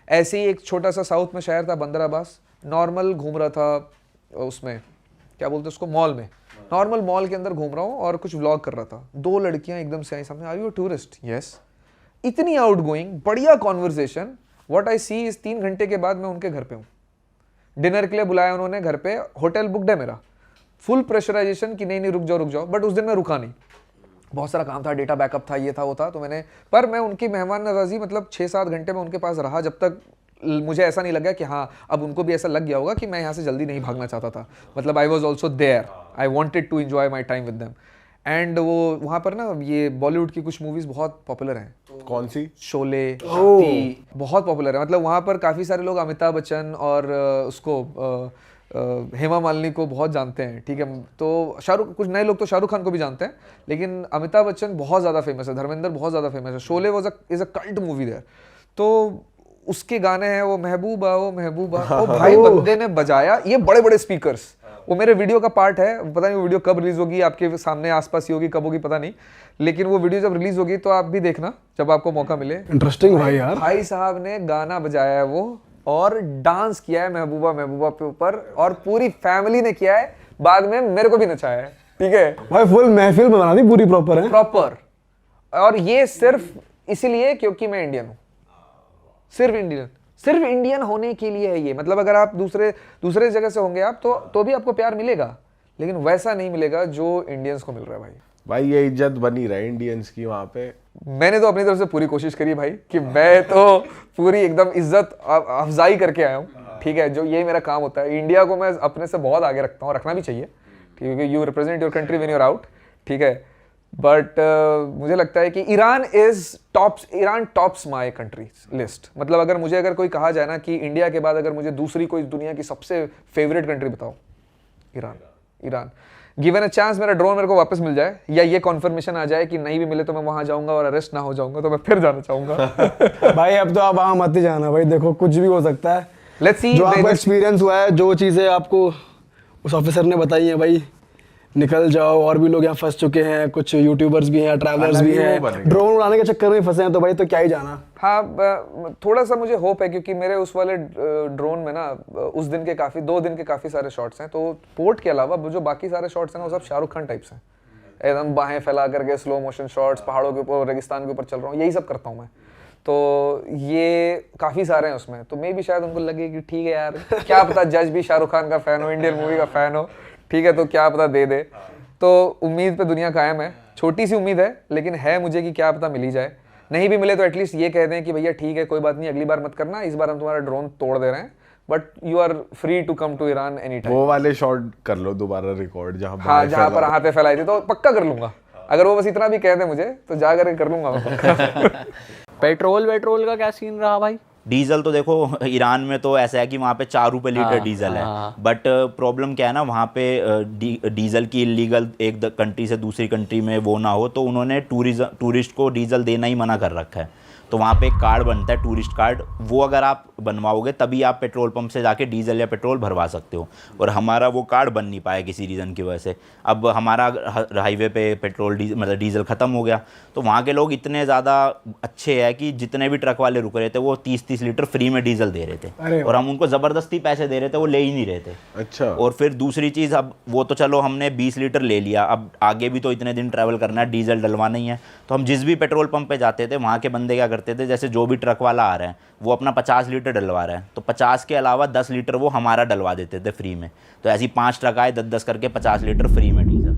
ऐसे ही। एक छोटा सा साउथ में शहर था बंदर अब्बास, नॉर्मल घूम रहा था उसमें, क्या बोलते उसको, मॉल में, नॉर्मल मॉल के अंदर घूम रहा हूँ और कुछ व्लॉग कर रहा था। 2 लड़कियाँ एकदम से आई सामने, are you a tourist? Yes. इतनी आउट गोइंग, बढ़िया कॉन्वर्सेशन। व्हाट आई सी इस 3 घंटे के बाद मैं उनके घर पे हूँ। डिनर के लिए बुलाया उन्होंने घर पे, होटल बुकड है मेरा, फुल प्रेशराइजेशन कि नहीं रुक जाओ, बट उस दिन मैं रुका नहीं, बहुत सारा काम था, डेटा बैकअप था, ये था वो था, तो मैं उनकी मेहमान नवाजी मतलब 6-7 घंटे में उनके पास रहा, जब तक मुझे ऐसा नहीं लगा कि हाँ अब उनको भी ऐसा लग गया होगा कि मैं यहाँ से जल्दी नहीं भागना चाहता था। मतलब I was also there, I wanted to enjoy my time with them. And वो वहाँ पर ना ये बॉलीवुड की कुछ मूवीज़ बहुत पॉपुलर हैं। कौन सी? शोले, शक्ति, बहुत पॉपुलर है। मतलब वहाँ पर काफ़ी सारे लोग अमिताभ बच्चन और उसको हेमा मालिनी को बहुत जानते हैं, ठीक है। तो शाहरुख, कुछ नए लोग तो शाहरुख खान को भी जानते हैं, लेकिन अमिताभ बच्चन बहुत ज़्यादा फेमस है, धर्मेंद्र बहुत ज़्यादा फेमस है। Sholay is a cult movie there. तो उसके गाने हैं वो महबूबा ओ भाई, बंदे ने बजाया ये बड़े बड़े स्पीकर्स। वो मेरे वीडियो का पार्ट है, पता नहीं वो वीडियो कब रिलीज होगी, आपके सामने आसपास ही होगी, कब होगी पता नहीं, लेकिन वो वीडियो जब रिलीज होगी तो आप भी देखना जब आपको मौका मिले। इंटरेस्टिंग भाई यार। भाई साहब ने गाना बजाया है वो, और डांस किया है महबूबा पे ऊपर, और पूरी फैमिली ने किया है, बाद में मेरे को भी नचाया है, ठीक है भाई। फुल महफिल बना दी पूरी, प्रॉपर है, प्रॉपर। और ये सिर्फ इसीलिए क्योंकि मैं इंडियन हूँ, सिर्फ इंडियन होने के लिए है ये। मतलब अगर आप दूसरे जगह से होंगे आप तो भी आपको प्यार मिलेगा, लेकिन वैसा नहीं मिलेगा जो इंडियंस को मिल रहा है भाई। भाई ये इज्जत बनी रहे इंडियंस की वहाँ पे। मैंने तो अपनी तरफ से पूरी कोशिश करी भाई, कि मैं तो पूरी एकदम इज्जत अफजाई करके आया हूँ, ठीक है। जो ये मेरा काम होता है, इंडिया को मैं अपने से बहुत आगे रखता हूँ, रखना भी चाहिए, क्योंकि you represent your country when you are out, ठीक है। बट मुझे लगता है कि Iran tops my country list. मतलब अगर कोई कहा जाए ना कि इंडिया के बाद अगर मुझे दूसरी कोई दुनिया की सबसे फेवरेट कंट्री बताओ, ईरान। गिवन अ चांस मेरा ड्रोन मेरे को वापस मिल जाए, या ये कॉन्फर्मेशन आ जाए कि नहीं भी मिले तो मैं वहां जाऊंगा और अरेस्ट ना हो जाऊंगा, तो मैं फिर जाना चाहूंगा। भाई अब तो आप वहाँ मत ही जाना भाई, देखो कुछ भी हो सकता है। लेट्स सी जो आपका एक्सपीरियंस हुआ है, जो चीज़ें आपको उस ऑफिसर ने बताई हैं भाई, निकल जाओ, और भी लोग यहाँ फंस चुके हैं, कुछ यूट्यूबर्स भी हैं, ट्रैवलर्स अलग भी ही वो हैं, बनेगा। ड्रोन उड़ाने के चक्कर में फंसे हैं, तो भाई तो क्या ही जाना। हाँ, थोड़ा सा मुझे होप है क्योंकि मेरे उस वाले ड्रोन में ना उस दिन के काफ़ी 2 दिन के काफ़ी सारे शॉट्स हैं, तो पोर्ट के अलावा जो बाकी सारे शॉट्स हैं ना वो सब शाहरुख खान टाइप्स हैं, एकदम बाहें फैला करके स्लो मोशन शॉट्स, पहाड़ों के ऊपर, रेगिस्तान के ऊपर चल रहा हूँ, यही सब करता हूँ मैं। तो ये काफ़ी सारे हैं उसमें, तो मे भी शायद उनको लगे कि ठीक है यार, क्या पता जज भी शाहरुख खान का फ़ैन हो, इंडियन मूवी का फ़ैन हो, ठीक है, तो क्या पता दे दे। तो उम्मीद पे दुनिया कायम है, छोटी सी उम्मीद है लेकिन है मुझे कि क्या पता मिल ही जाए, नहीं भी मिले तो एटलीस्ट ये कह दें कि भैया ठीक है, कोई बात नहीं, अगली बार मत करना, इस बार हम तुम्हारा ड्रोन तोड़ दे रहे हैं, but you are free to come to Iran any time. वो वाले शॉट कर लो दोबारा रिकॉर्ड जहाँ हाँ, जहाँ पर हाथे फैलाई थी, तो पक्का कर लूंगा, अगर वो बस इतना भी कह दे मुझे तो जा करके कर लूंगा मैं पक्का। पेट्रोल वेट्रोल का क्या सीन रहा भाई? डीजल तो देखो ईरान में तो ऐसा है कि वहाँ पे 4 रुपये लीटर डीजल है, बट प्रॉब्लम क्या है ना, वहाँ पे डीजल की इलीगल एक कंट्री से दूसरी कंट्री में वो ना हो, तो उन्होंने टूरिस्ट को डीजल देना ही मना कर रखा है। तो वहाँ पे एक कार्ड बनता है, टूरिस्ट कार्ड, वो अगर आप बनवाओगे तभी आप पेट्रोल पंप से जाके डीजल या पेट्रोल भरवा सकते हो, और हमारा वो कार्ड बन नहीं पाया किसी रीज़न की वजह से। अब हमारा हाईवे पे पेट्रोल मतलब डीजल ख़त्म हो गया, तो वहाँ के लोग इतने ज़्यादा अच्छे हैं कि जितने भी ट्रक वाले रुक रहे थे वो 30-30 लीटर फ्री में डीजल दे रहे थे, और हम उनको ज़बरदस्ती पैसे दे रहे थे, वो ले ही नहीं रहे थे। अच्छा। और फिर दूसरी चीज़, अब वो तो चलो हमने 20 लीटर ले लिया, अब आगे भी तो इतने दिन ट्रैवल करना है, डीजल डलवाना ही है, तो हम जिस भी पेट्रोल पंप पे जाते थे वहाँ के बंदे क्या करते थे, जैसे जो भी ट्रक वाला आ रहा है वो अपना 50 लीटर डलवा रहा है, तो 50 के अलावा 10 लीटर वो हमारा डलवा देते थे फ्री में। तो ऐसी 5 ट्रक आए, 10-10 करके 50 लीटर फ्री में डीजल।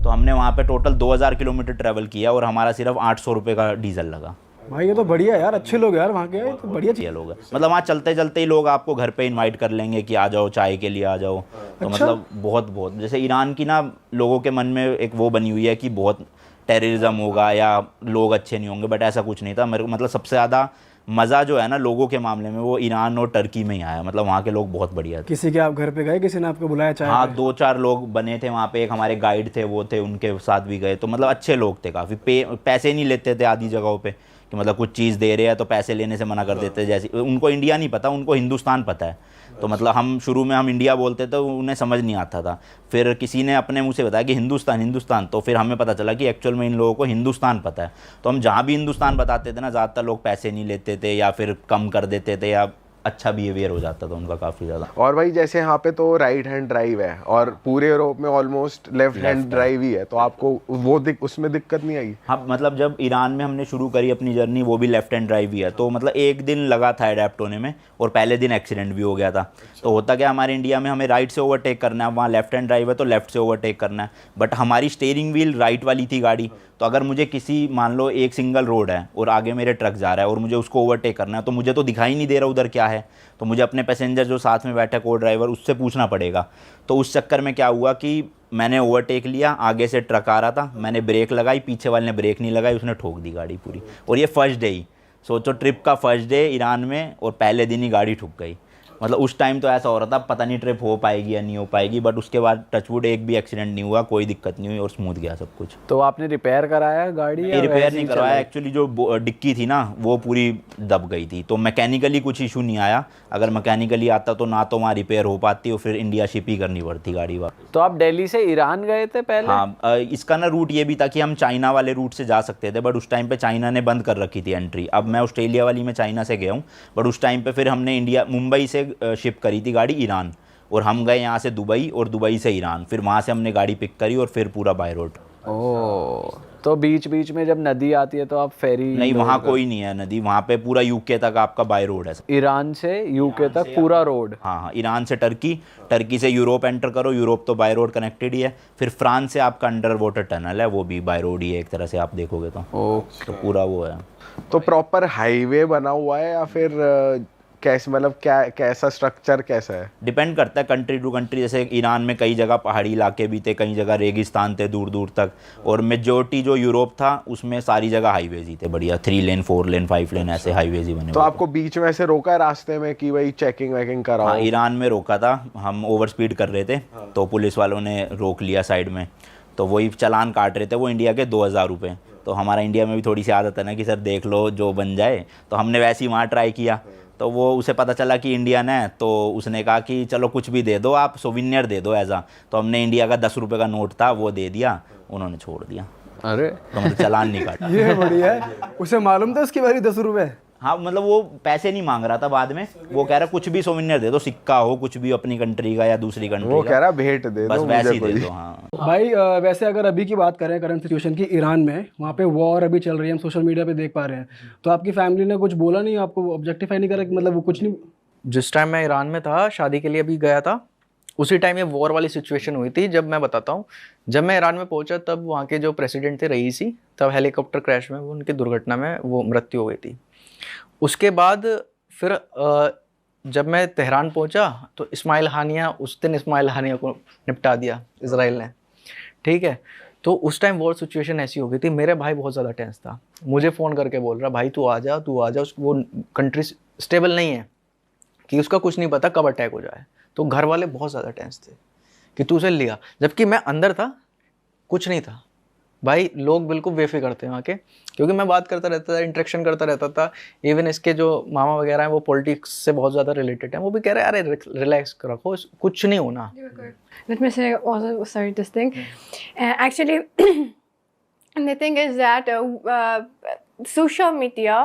तो हमने वहाँ पे टोटल 2000 किलोमीटर ट्रैवल किया और हमारा सिर्फ 800 रुपये का डीजल लगा। भाई ये तो बढ़िया है यार, अच्छे लोग यार वहाँ के, ये तो बढ़िया चीज़। ये लोग मतलब वहाँ चलते चलते ही लोग आपको घर पे इनवाइट कर लेंगे कि आ जाओ चाय के लिए आ जाओ। तो मतलब बहुत जैसे ईरान की ना लोगों के मन में एक वो बनी हुई है कि बहुत टेररिज्म होगा या लोग अच्छे नहीं होंगे, बट ऐसा कुछ नहीं था। मेरे को मतलब सबसे ज़्यादा मज़ा जो है ना लोगों के मामले में वो ईरान और टर्की में ही आया, मतलब वहाँ के लोग बहुत बढ़िया थे। किसी के आप घर पे गए, किसी ने आपको बुलाया चाय हाँ, पे? 2-4 लोग बने थे वहाँ पे, एक हमारे गाइड थे वो थे, उनके साथ भी गए, तो मतलब अच्छे लोग थे काफ़ी। पैसे नहीं लेते थे आदि जगहों पे कि मतलब कुछ चीज़ दे रहे हैं तो पैसे लेने से मना कर देते, जैसे उनको इंडिया नहीं पता, उनको हिंदुस्तान पता है। तो मतलब हम शुरू में हम इंडिया बोलते तो उन्हें समझ नहीं आता था, फिर किसी ने अपने मुंह से बताया कि हिंदुस्तान, तो फिर हमें पता चला कि एक्चुअल में इन लोगों को हिंदुस्तान पता है। तो हम जहाँ भी हिंदुस्तान बताते थे ना, ज़्यादातर लोग पैसे नहीं लेते थे या फिर कम कर देते थे या अच्छा बिहेवियर हो जाता था उनका काफ़ी ज़्यादा। और भाई जैसे यहाँ पे तो राइट हैंड ड्राइव है और पूरे यूरोप में ऑलमोस्ट लेफ्ट हैंड ड्राइव ही है, तो आपको वो उसमें दिक्कत नहीं आई? हाँ, मतलब जब ईरान में हमने शुरू करी अपनी जर्नी, वो भी लेफ्ट हैंड ड्राइव ही है, तो मतलब 1 दिन लगा था अडेप्ट होने में, और पहले दिन एक्सीडेंट भी हो गया था। तो होता क्या, हमारे इंडिया में हमें राइट से ओवरटेक करना है, वहाँ लेफ्ट हैंड ड्राइव है तो लेफ्ट से ओवरटेक करना है, बट हमारी स्टीयरिंग व्हील राइट वाली थी गाड़ी। तो अगर मुझे किसी, मान लो एक सिंगल रोड है और आगे मेरे ट्रक जा रहा है और मुझे उसको ओवरटेक करना है, तो मुझे तो दिखाई नहीं दे रहा उधर क्या है, तो मुझे अपने पैसेंजर जो साथ में बैठा को ड्राइवर उससे पूछना पड़ेगा। तो उस चक्कर में क्या हुआ कि मैंने ओवरटेक लिया, आगे से ट्रक आ रहा था, मैंने ब्रेक लगाई, पीछे वाले ने ब्रेक नहीं लगाई, उसने ठोक दी गाड़ी पूरी। और ये फर्स्ट डे ही, सोचो ट्रिप का फर्स्ट डे ईरान में, और पहले दिन ही गाड़ी ठुक गई। मतलब उस टाइम तो ऐसा हो रहा था पता नहीं ट्रिप हो पाएगी या नहीं हो पाएगी, बट उसके बाद टचवुड एक भी एक्सीडेंट नहीं हुआ, कोई दिक्कत नहीं हुई और स्मूथ गया सब कुछ। तो आपने रिपेयर कराया गाड़ी या रिपेयर वैसे नहीं ही करवाया, चलाई? एक्चुअली जो डिक्की थी ना वो पूरी दब गई थी, तो मैकेनिकली कुछ इशू नहीं आया। अगर मैकेनिकली आता तो ना तो वहाँ रिपेयर हो पाती और फिर इंडिया शिप ही करनी पड़ती गाड़ी वहाँ। तो आप दिल्ली से ईरान गए थे पहले? हाँ, इसका ना रूट ये भी था कि हम चाइना वाले रूट से जा सकते थे, बट उस टाइम पे चाइना ने बंद कर रखी थी एंट्री। अब मैं ऑस्ट्रेलिया वाली में चाइना से गया हूँ, बट उस टाइम पे फिर हमने मुंबई से शिप करी थी गाड़ी ईरान, और हम गए यहाँ से दुबई और दुबई से ईरान, फिर वहाँ से हमने गाड़ी पिक करी और फिर पूरा बाय रोड। ओह, तो बीच बीच में जब नदी आती है तो आप फेरी? नहीं, वहाँ कोई नहीं है नदी, वहाँ पे पूरा यूके तक आपका बाय रोड है। ईरान से यूके तक पूरा रोड? हाँ, ईरान से टर्की से यूरोप एंटर करो, यूरोप तो बाय रोड कनेक्टेड ही है, फिर फ्रांस से आपका अंडर वाटर टनल है, वो भी बाय रोड ही है एक तरह से आप देखोगे तो। तो पूरा वो है। तो प्रॉपर हाईवे बना हुआ है या फिर कैसे, मतलब क्या कैसा स्ट्रक्चर कैसा है? डिपेंड करता है कंट्री टू कंट्री। जैसे ईरान में कई जगह पहाड़ी इलाके भी थे, कई जगह रेगिस्तान थे दूर दूर तक, और मेजोरिटी जो यूरोप था उसमें सारी जगह हाईवेज ही थे बढ़िया, 3 लेन 4 लेन 5 लेन ऐसे हाईवेज ही बने। तो आपको बीच में से रोका है रास्ते में कि भाई चेकिंग वेकिंग कराओ? हाँ, ईरान में रोका था, हम ओवर स्पीड कर रहे थे तो पुलिस वालों ने रोक लिया साइड में, तो वही चालान काट रहे थे वो इंडिया के 2000 रुपये। तो हमारा इंडिया में भी थोड़ी सी आदत है ना कि सर देख लो जो बन जाए, तो हमने वैसे ही वहाँ ट्राई किया, तो वो उसे पता चला कि इंडियन है, तो उसने कहा कि चलो कुछ भी दे दो, आप सोविनियर दे दो एज आ। तो हमने इंडिया का 10 रुपये का नोट था वो दे दिया, उन्होंने छोड़ दिया। अरे तो मतलब चालान नहीं काटा। ये बढ़िया है, उसे मालूम था उसकी बारी 10 रुपए। हाँ मतलब वो पैसे नहीं मांग रहा था बाद में, वो कह रहा कुछ भी सोविनियर दे दो, सिक्का हो कुछ भी अपनी कंट्री का या दूसरी कंट्री वो का, कह रहा भेंट दे बस दो वैसे मुझे ही कोई। दे दो। हाँ भाई वैसे अगर अभी की बात करें करंट सिचुएशन की, ईरान में वहाँ पे वॉर अभी चल रही है, हम सोशल मीडिया पे देख पा रहे हैं, तो आपकी फैमिली ने कुछ बोला नहीं, आपको ऑब्जेक्टिफाई नहीं करा कि मतलब वो कुछ नहीं? जिस टाइम मैं ईरान में था, शादी के लिए भी गया था, उसी टाइम ये वॉर वाली सिचुएशन हुई थी। जब मैं बताता हूँ, जब मैं ईरान में पहुंचा तब वहाँ के जो प्रेसिडेंट थे रईसी, तब हेलीकॉप्टर क्रैश में उनकी दुर्घटना में वो मृत्यु हो गई थी। उसके बाद फिर जब मैं तेहरान पहुंचा तो इस्माइल हानिया, उस दिन इस्माइल हानिया को निपटा दिया इजराइल ने, ठीक है। तो उस टाइम वॉर सिचुएशन ऐसी हो गई थी, मेरे भाई बहुत ज़्यादा टेंस था, मुझे फ़ोन करके बोल रहा भाई तू आ जा, वो कंट्री स्टेबल नहीं है, कि उसका कुछ नहीं पता कब अटैक हो जाए। तो घर वाले बहुत ज़्यादा टेंस थे कि तू उसे लिया, जबकि मैं अंदर था, कुछ नहीं था भाई। लोग बिल्कुल बेफिक्र थे वहाँ के, क्योंकि मैं बात करता रहता था, इंटरेक्शन करता रहता था। इवन इसके जो मामा वगैरह हैं वो पॉलिटिक्स से बहुत ज़्यादा रिलेटेड हैं, वो भी कह रहे हैं अरे रिलैक्स रखो, कुछ नहीं होना। Let me say also, sorry, this thing. Actually, the thing is that social media,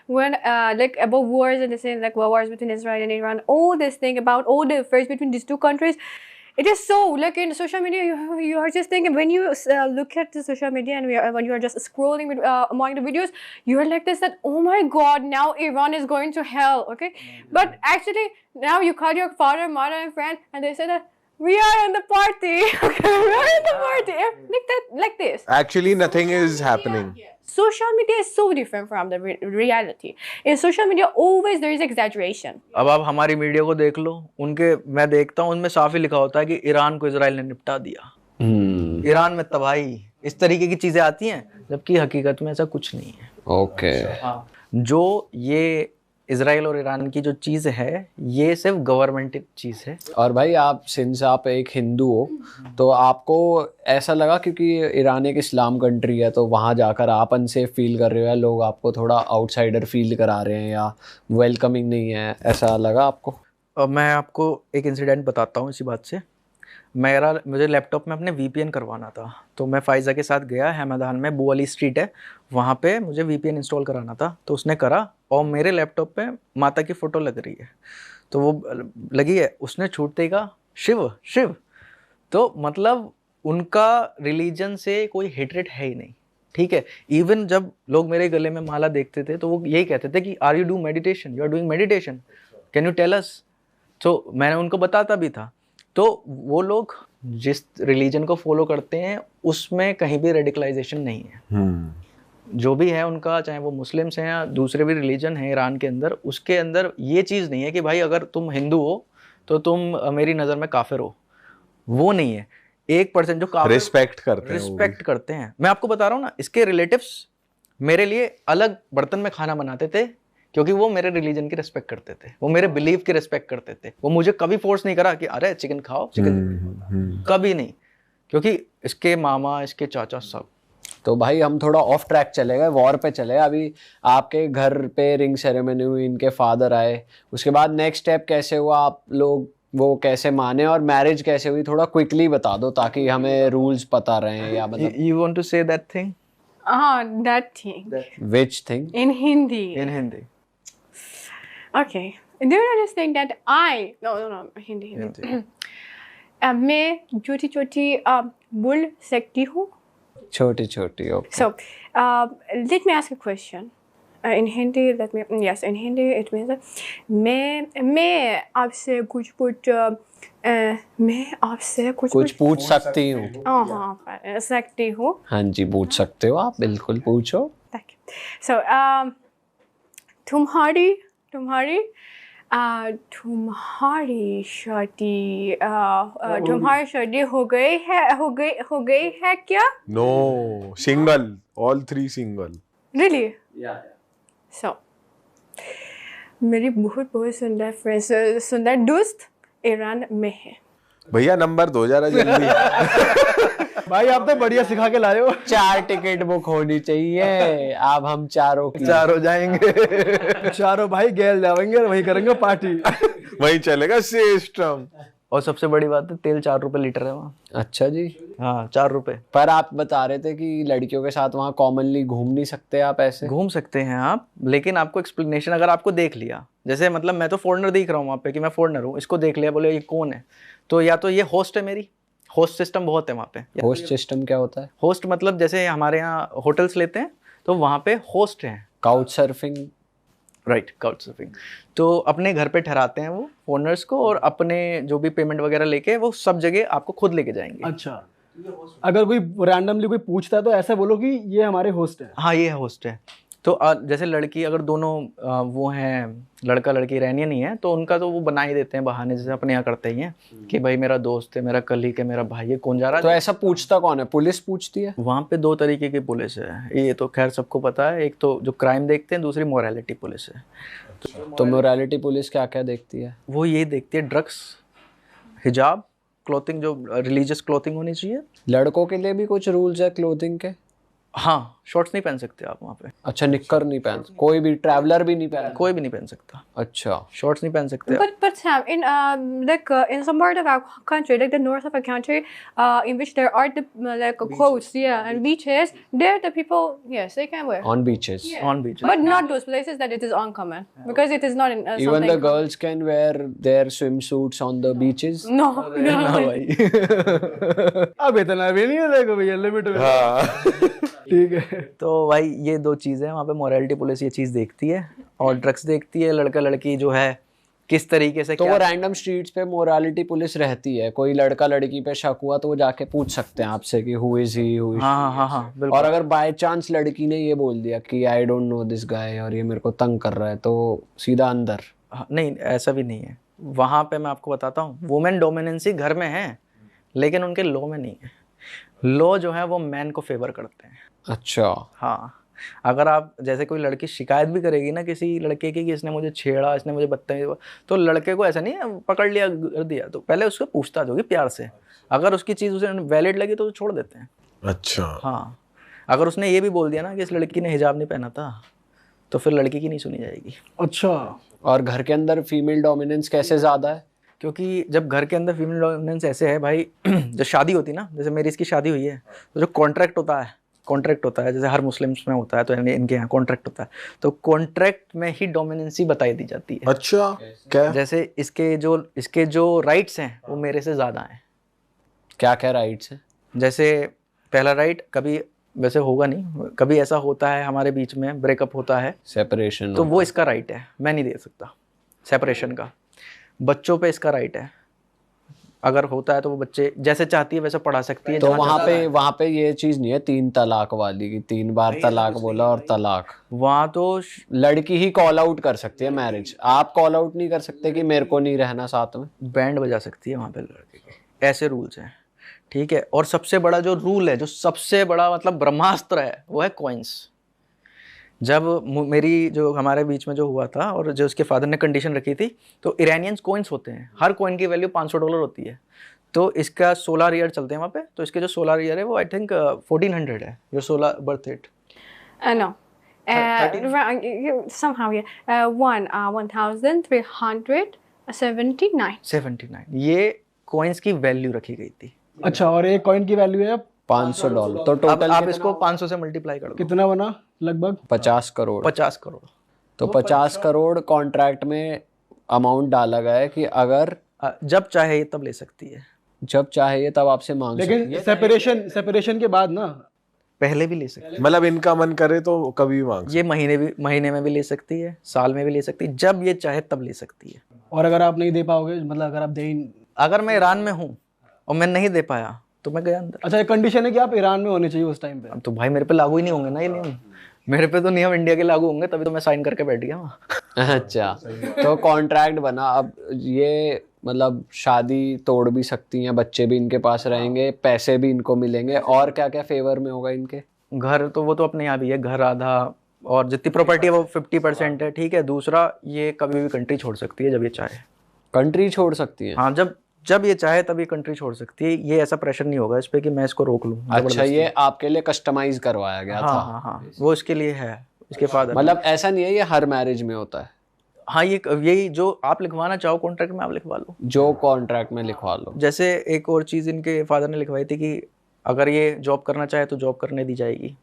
when like about wars and the same like wars between Israel and Iran, all this thing about all the affairs between these two countries, it is so like in social media you are just thinking when you look at the social media and when you are just scrolling with, among the videos, you are like this that oh my god, now Iran is going to hell, okay? But actually now you call your father, mother and friend and they say that we are in the party, okay? We are in the party, like that, like this. Actually nothing is happening. Social media is so different from the reality. In social media, always there is exaggeration. अब आप हमारी media को देख लो, उनके मैं देखता हूँ उनमें साफ ही लिखा होता है कि ईरान को इजराइल ने निपटा दिया, ईरान में तबाही, इस तरीके की चीजें आती हैं, जबकि हकीकत में ऐसा कुछ नहीं है। ओके। जो ये इजराइल और ईरान की जो चीज़ है, ये सिर्फ गवर्नमेंट चीज़ है। और भाई आप सिंस आप एक हिंदू हो, तो आपको ऐसा लगा क्योंकि ईरान एक इस्लाम कंट्री है, तो वहाँ जाकर आप अनसेफ फील कर रहे हो या लोग आपको थोड़ा आउटसाइडर फील करा रहे हैं या वेलकमिंग नहीं है, ऐसा लगा आपको? अब मैं आपको एक इंसिडेंट बताता हूँ इसी बात से। मुझे लैपटॉप में अपने VPN करवाना था, तो मैं फ़ाइज़ा के साथ गया, हैमदान में बू अली स्ट्रीट है, वहाँ पे मुझे VPN इंस्टॉल कराना था। तो उसने करा और मेरे लैपटॉप पे माता की फ़ोटो लग रही है, तो वो लगी है, उसने छूटते ही कहा शिव शिव। तो मतलब उनका रिलीजन से कोई हेटरेट है ही नहीं, ठीक है। इवन जब लोग मेरे गले में माला देखते थे तो वो यही कहते थे कि are you do meditation, you are doing meditation, can you tell us. तो मैंने उनको बताता भी था। तो वो लोग जिस रिलीजन को फॉलो करते हैं उसमें कहीं भी रेडिकलाइजेशन नहीं है। जो भी है उनका, चाहे वो मुस्लिम्स हैं या दूसरे भी रिलीजन हैं ईरान के अंदर, उसके अंदर ये चीज़ नहीं है कि भाई अगर तुम हिंदू हो तो तुम मेरी नज़र में काफिर हो, वो नहीं है। 1% जो काफिर रिस्पेक्ट करते हैं, रिस्पेक्ट करते हैं। मैं आपको बता रहा हूँ ना, इसके रिलेटिव्स मेरे लिए अलग बर्तन में खाना बनाते थे, क्योंकि वो मेरे रिलीजन की रिस्पेक्ट करते थे, वो मेरे बिलीफ की रिस्पेक्ट करते थे। वो मुझे कभी फोर्स नहीं करा कि अरे चिकन खाओ, चिकन, कभी नहीं, क्योंकि इसके मामा, इसके चाचा सब। तो भाई हम थोड़ा ऑफ ट्रैक चले गए, वॉर पे चले गए। अभी आपके घर पे रिंग सेरेमनी हुई, इनके फादर आए, उसके बाद नेक्स्ट स्टेप कैसे हुआ, आप लोग वो कैसे माने और मैरिज कैसे हुई, थोड़ा क्विकली बता दो ताकि हमें रूल्स पता रहे। या मतलब you want to say that thing? That thing. Which thing? In Hindi. In Hindi. Okay. Do you know this thing that no, Hindi. मैं छोटी छोटी बोल सकती हूँ? छोटी छोटी, okay. So, let me ask a question. In Hindi, in Hindi it means मैं आपसे कुछ पूछ सकती हूँ। हाँ, सकती हूँ। हाँ जी, पूछ सकते हो आप, बिल्कुल पूछो। So, तुम्हारी शादी हो गई है क्या? No, single, all three single. Really? Yeah. So, मेरी बहुत सुंदर दोस्त ईरान में है। भैया नंबर दो जरा जल्दी। भाई आप तो बढ़िया सिखा के लाए हो। 4 टिकट बुक होनी चाहिए। अब हम चारों की चारों जाएंगे। चारों भाई गेल जाएंगे, वही करेंगे पार्टी। वही चलेगा सिस्टम। और सबसे बड़ी बात है तेल 4 रुपए लीटर है वहाँ। अच्छा जी। हाँ 4 रुपए। पर आप बता रहे थे कि लड़कियों के साथ वहाँ कॉमनली घूम नहीं सकते आप ऐसे। घूम सकते हैं आप, लेकिन आपको एक्सप्लेनेशन अगर आपको देख लिया, जैसे मतलब मैं तो फॉरेनर दिख रहा हूँ वहाँ पे कि मैं फॉरेनर हूँ, इसको देख लिया बोले ये कौन है, तो या तो ये होस्ट है मेरी, होस्ट सिस्टम बहुत है वहाँ पे। होस्ट सिस्टम क्या होता है? होस्ट मतलब जैसे हमारे यहाँ होटल्स लेते हैं तो वहाँ पे होस्ट हैं। Couch surfing. Right, couch surfing. तो अपने घर पे ठहराते हैं वो ओनर्स को, और अपने जो भी पेमेंट वगैरह लेके वो सब जगह आपको खुद लेके जाएंगे। अच्छा, अगर कोई रैंडमली कोई पूछता है तो ऐसा बोलो कि ये हमारे होस्ट है। हाँ ये होस्ट है। तो जैसे लड़की अगर दोनों वो हैं, लड़का लड़की इरानियन ही है, तो उनका तो वो बना ही देते हैं बहाने, जैसे अपने यहाँ करते ही हैं कि भाई मेरा दोस्त है, मेरा कलीग है, मेरा भाई है, कौन जा रहा है। तो ऐसा पूछता कौन है? पुलिस पूछती है? वहाँ पे 2 तरीके की पुलिस है, ये तो खैर सबको पता है। एक तो जो क्राइम देखते हैं, दूसरी मोरालिटी पुलिस है। तो मोरालिटी पुलिस क्या क्या देखती है? वो ये देखती है ड्रग्स, हिजाब, क्लोथिंग, जो रिलीजियस क्लोथिंग होनी चाहिए। लड़कों के लिए भी कुछ रूल्स है क्लोथिंग के? हाँ, शॉर्ट्स नहीं पहन सकते आप वहाँ पे। अच्छा, निक्कर नहीं पहन, कोई भी ट्रैवलर भी नहीं पहन? कोई भी नहीं पहन सकता। अच्छा, शॉर्ट्स नहीं पहन सकते। But Sam, in some part of our country, like the north of our country, in which there are the coasts, yeah, and beaches, there the people, yes, they can wear. on beaches. On beach. But not those places that it is uncommon, because it is not in Even something. the girls can wear their swimsuits on the beaches. No, no. भाई। अब इतना भी नहीं है, देखो भैया limit में। ठीक है। तो भाई ये 2 चीज़ें वहाँ पे मोरालिटी पुलिस ये चीज़ देखती है, और ड्रग्स देखती है, लड़का लड़की जो है किस तरीके से। तो वो रैंडम स्ट्रीट्स पे मोरालिटी पुलिस रहती है, कोई लड़का लड़की पे शक हुआ तो वो जाके पूछ सकते हैं आपसे कि who is he, who is. हाँ हाँ हाँ बिल्कुल। और अगर बाय चांस लड़की ने ये बोल दिया कि I don't know this guy और ये मेरे को तंग कर रहा है, तो सीधा अंदर? हाँ, नहीं ऐसा भी नहीं है। वहाँ पे मैं आपको बताता हूँ, वुमेन डोमिनेंसी घर में है, लेकिन उनके लॉ में नहीं है। लॉ जो है वो मैन को फेवर करते हैं। अच्छा। हाँ, अगर आप जैसे कोई लड़की शिकायत भी करेगी ना किसी लड़के की कि इसने मुझे छेड़ा, इसने मुझे बदतमीजी, तो लड़के को ऐसा नहीं है पकड़ लिया कर दिया, तो पहले उसको पूछताछ होगी प्यार से। अगर उसकी चीज़ उसे वैलिड लगी तो छोड़ देते हैं। अच्छा। हाँ, अगर उसने ये भी बोल दिया ना कि इस लड़की ने हिजाब नहीं पहना था, तो फिर लड़की की नहीं सुनी जाएगी। अच्छा। और घर के अंदर फीमेल डोमिनेंस कैसे ज़्यादा है? क्योंकि जब घर के अंदर फीमेल डोमिनेंस ऐसे है भाई, जब शादी होती है ना, जैसे मेरी इसकी शादी हुई है, तो जो कॉन्ट्रैक्ट होता है, जैसे हर मुस्लिम्स में होता है, तो इनके यहाँ कॉन्ट्रैक्ट होता है, तो कॉन्ट्रैक्ट में ही डोमिनेंसी बताई दी जाती है। अच्छा, क्या? जैसे इसके जो राइट्स हैं वो मेरे से ज़्यादा हैं। क्या क्या राइट्स हैं? जैसे पहला राइट, कभी वैसे होगा नहीं, कभी ऐसा होता है हमारे बीच में ब्रेकअप होता है, सेपरेशन, तो वो इसका राइट है, मैं नहीं दे सकता सेपरेशन का। बच्चों पे इसका राइट है, अगर होता है तो वो बच्चे जैसे चाहती है वैसे पढ़ा सकती है। तो वहाँ पे ये चीज़ नहीं है 3 तलाक वाली की, 3 बार तलाक बोला और तलाक। वहाँ तो लड़की ही कॉल आउट कर सकती है मैरिज, आप कॉल आउट नहीं कर सकते कि मेरे को नहीं रहना साथ में? बैंड बजा सकती है वहाँ पे लड़के के, ऐसे रूल्स हैं। ठीक है, और सबसे बड़ा जो रूल है, जो सबसे बड़ा मतलब ब्रह्मास्त्र है, वो है कॉइन्स। जब मेरी जो हमारे बीच में जो हुआ था, और जो उसके फादर ने कंडीशन रखी थी, तो इरानियंस कॉइन्स होते हैं, हर कॉइन की वैल्यू $500 होती है। तो इसका सोलर ईयर चलते हैं वहाँ पे, तो इसके जो सोलर ईयर है वो आई थिंक 1400 है, जो solar birth rate. No. Somehow, yeah. 1379. ये कॉइन्स की वैल्यू रखी गई थी। अच्छा, और एक कॉइन की वैल्यू है $500, तो अब टोटल आप इसको 500 से मल्टीप्लाई कर दो, कितना बना? लगभग 50 करोड़। 50 करोड़। तो 50 करोड़ कॉन्ट्रैक्ट में अमाउंट डाला गया है कि अगर जब चाहे तब ले सकती है, जब चाहिए तब आपसे मांग सकती है। लेकिन सेपरेशन के बाद ना, पहले भी ले सकती है। मतलब इनका मन करे तो कभी भी मांग ये महीने में भी ले सकती है, साल में भी ले सकती है, जब ये चाहे तब ले सकती है। और अगर आप नहीं दे पाओगे, मतलब अगर आप अगर मैं ईरान में हूँ और मैं नहीं दे पाया तो मैं गया अंदर। अच्छा, एक कंडीशन है कि आप ईरान में होने चाहिए उस टाइम पे। अब तो भाई मेरे पे लागू ही नहीं होंगे ना ये नियम, मेरे पे तो नियम इंडिया के लागू होंगे, तभी तो मैं साइन करके बैठ गया वहाँ। अच्छा, तो कॉन्ट्रैक्ट बना। अब ये मतलब शादी तोड़ भी सकती हैं, बच्चे भी इनके पास रहेंगे, पैसे भी इनको मिलेंगे, और क्या क्या फेवर में होगा इनके? घर तो वो तो अपने यहाँ भी है, घर आधा, और जितनी प्रॉपर्टी है वो 50% है। ठीक है, दूसरा ये कभी भी कंट्री छोड़ सकती है जब ये चाहे। कंट्री छोड़ सकती है? हाँ, जब ये चाहे तब ये कंट्री छोड़ सकती है, ये ऐसा प्रेशर नहीं होगा इस पे कि मैं इसको रोक लूँ। अच्छा, ये आपके लिए कस्टमाइज करवाया गया था? हाँ, वो इसके लिए है, इसके फादर। मतलब ऐसा नहीं है ये हर मैरिज में होता है? हाँ, ये यही जो आप लिखवाना चाहो कॉन्ट्रैक्ट में आप लिखवा लो, जो कॉन्ट्रैक्ट में लिखवा लो। जैसे एक और चीज़ इनके फादर ने लिखवाई थी कि अगर ये जॉब करना चाहे तो जॉब करने दी जाएगी,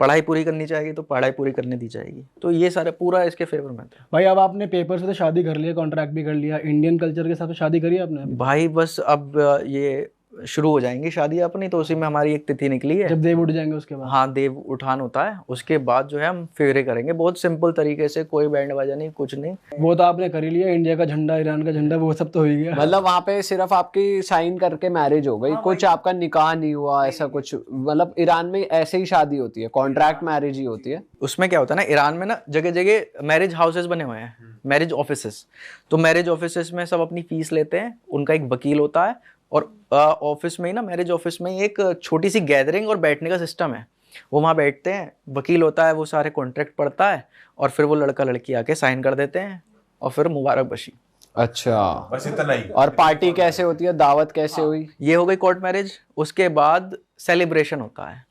पढ़ाई पूरी करनी चाहेगी तो पढ़ाई पूरी करने दी जाएगी। तो ये सारे पूरा इसके फेवर में था। भाई अब आपने पेपर से तो शादी कर लिया, कॉन्ट्रैक्ट भी कर लिया, इंडियन कल्चर के हिसाब से शादी करी आपने? भाई बस अब ये शुरू हो जाएंगी शादी अपनी, तो उसी में हमारी एक तिथि निकली है। जब देव उठ जाएंगे उसके बाद? हाँ, देव उठान होता है, उसके बाद जो है हम फेरे करेंगे बहुत सिंपल तरीके से, कोई बैंड बाजा नहीं, कुछ नहीं। वो तो आपने कर ही लिया, इंडिया का झंडा, ईरान का झंडा, वो सब तो हो ही गया। मतलब वहाँ पे सिर्फ आपकी साइन करके मैरिज हो गई, कुछ आपका निकाह नहीं हुआ ऐसा कुछ? मतलब ईरान में ऐसे ही शादी होती है, कॉन्ट्रैक्ट मैरिज ही होती है? उसमें क्या होता है ना, ईरान में ना जगह जगह मैरिज हाउसेस बने हुए हैं, मैरिज ऑफिसेस। तो मैरिज ऑफिसेस में सब अपनी फीस लेते हैं, उनका एक वकील होता है, और ऑफिस में ही ना, मैरिज ऑफिस में ही एक छोटी सी गैदरिंग और बैठने का सिस्टम है। वो वहाँ बैठते हैं, वकील होता है, वो सारे कॉन्ट्रैक्ट पढ़ता है, और फिर वो लड़का लड़की आके साइन कर देते हैं, और फिर मुबारकबाशी। अच्छा, बस इतना ही। और पार्टी कैसे होती है, दावत कैसे हुई? ये हो गई कोर्ट मैरिज। उसके बाद सेलिब्रेशन होता है।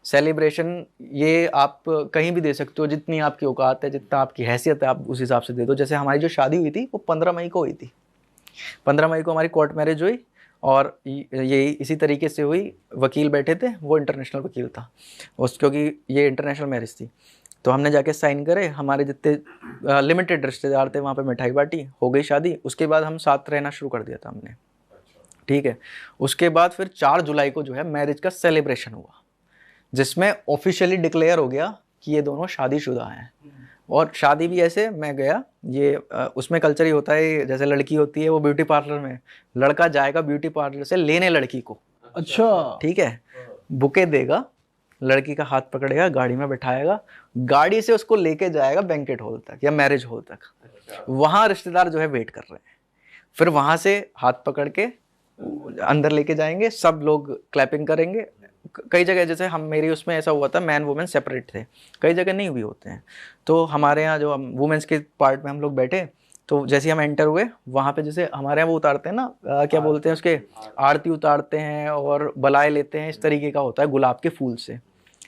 सेलिब्रेशन ये आप कहीं भी दे सकते हो, जितनी आपकी औकात है, जितना आपकी हैसियत है, आप उस हिसाब से दे दो। जैसे हमारी जो शादी हुई थी वो 15 मई को हुई थी। 15 मई को हमारी कोर्ट मैरिज हुई, और ये इसी तरीके से हुई। वकील बैठे थे, वो इंटरनेशनल वकील था क्योंकि ये इंटरनेशनल मैरिज थी। तो हमने जाके साइन करे, हमारे जितने लिमिटेड रिश्तेदार थे वहाँ पे मिठाई बाटी, हो गई शादी। उसके बाद हम साथ रहना शुरू कर दिया था हमने, ठीक है। उसके बाद फिर 4 जुलाई को जो है मैरिज का सेलिब्रेशन हुआ, जिसमें ऑफिशियली डिक्लेयर हो गया कि ये दोनों शादीशुदा हैं। और शादी भी ऐसे, मैं गया, ये उसमें कल्चर ही होता है, जैसे लड़की होती है वो ब्यूटी पार्लर में, लड़का जाएगा ब्यूटी पार्लर से लेने लड़की को। अच्छा, ठीक है, बुके देगा, लड़की का हाथ पकड़ेगा, गाड़ी में बैठाएगा, गाड़ी से उसको लेके जाएगा बैंकेट हॉल तक या मैरिज हॉल तक। वहाँ रिश्तेदार जो है वेट कर रहे हैं, फिर वहाँ से हाथ पकड़ के अंदर लेके जाएंगे, सब लोग क्लैपिंग करेंगे। कई जगह जैसे हम मेरी उसमें ऐसा हुआ था, मैन वुमेन सेपरेट थे, कई जगह नहीं भी होते हैं। तो हमारे यहाँ जो हम वुमेन्स के पार्ट में हम लोग बैठे, तो जैसे हम एंटर हुए वहाँ पे, जैसे हमारे यहाँ वो उतारते हैं ना, क्या बोलते हैं उसके, आरती उतारते हैं और बलाए लेते हैं, इस तरीके का होता है गुलाब के फूल से।